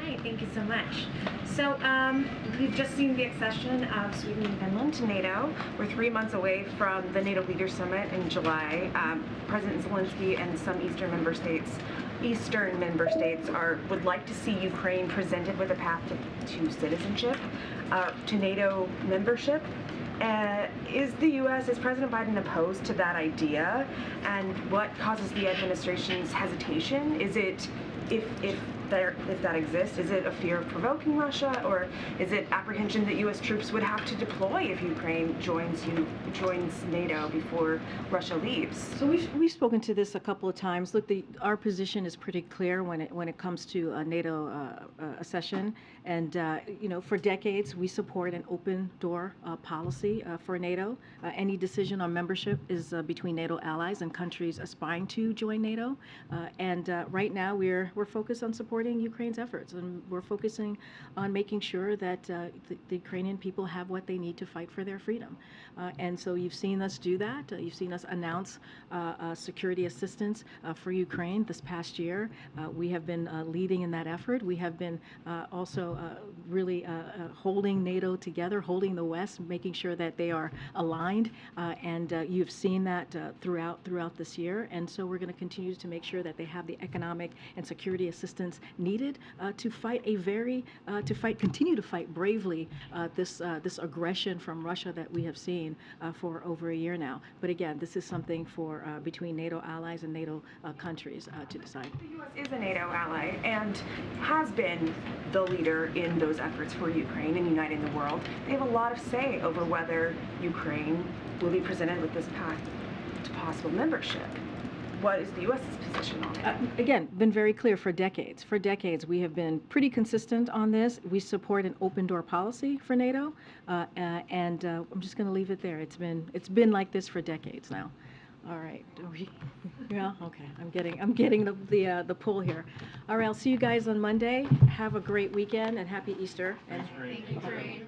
Hi, thank you so much. So we've just seen the accession of Sweden and Finland to NATO. We're 3 months away from the NATO Leaders Summit in July. President Zelensky and some Eastern member states would like to see Ukraine presented with a path to citizenship, to NATO membership. Is President Biden opposed to that idea? And what causes the administration's hesitation? Is it, if that exists, is it a fear of provoking Russia, or is it apprehension that U.S. troops would have to deploy if Ukraine joins NATO before Russia leaves? So we've spoken to this a couple of times. Look, our position is pretty clear when it comes to NATO accession, and for decades we support an open door policy for NATO. Any decision on membership is between NATO allies and countries aspiring to join NATO, and right now we're focused on supporting Ukraine's efforts, and we're focusing on making sure that the Ukrainian people have what they need to fight for their freedom. And so you've seen us do that. You've seen us announce security assistance for Ukraine this past year. We have been leading in that effort. We have been also really holding NATO together, holding the West, making sure that they are aligned, and you've seen that throughout this year. And so we're going to continue to make sure that they have the economic and security assistance needed to continue to fight bravely this aggression from Russia that we have seen for over a year now. But again, this is something for between NATO allies and NATO countries to decide. The U.S. is a NATO ally and has been the leader in those efforts for Ukraine and uniting the world. They have a lot of say over whether Ukraine will be presented with this path to possible membership. What is the U.S.'s position on it? Again, been very clear for decades. For decades, we have been pretty consistent on this. We support an open door policy for NATO, and I'm just going to leave it there. It's been like this for decades now. All right. Yeah. Okay. I'm getting the pull here. All right. I'll see you guys on Monday. Have a great weekend and happy Easter. Thank you, Karine.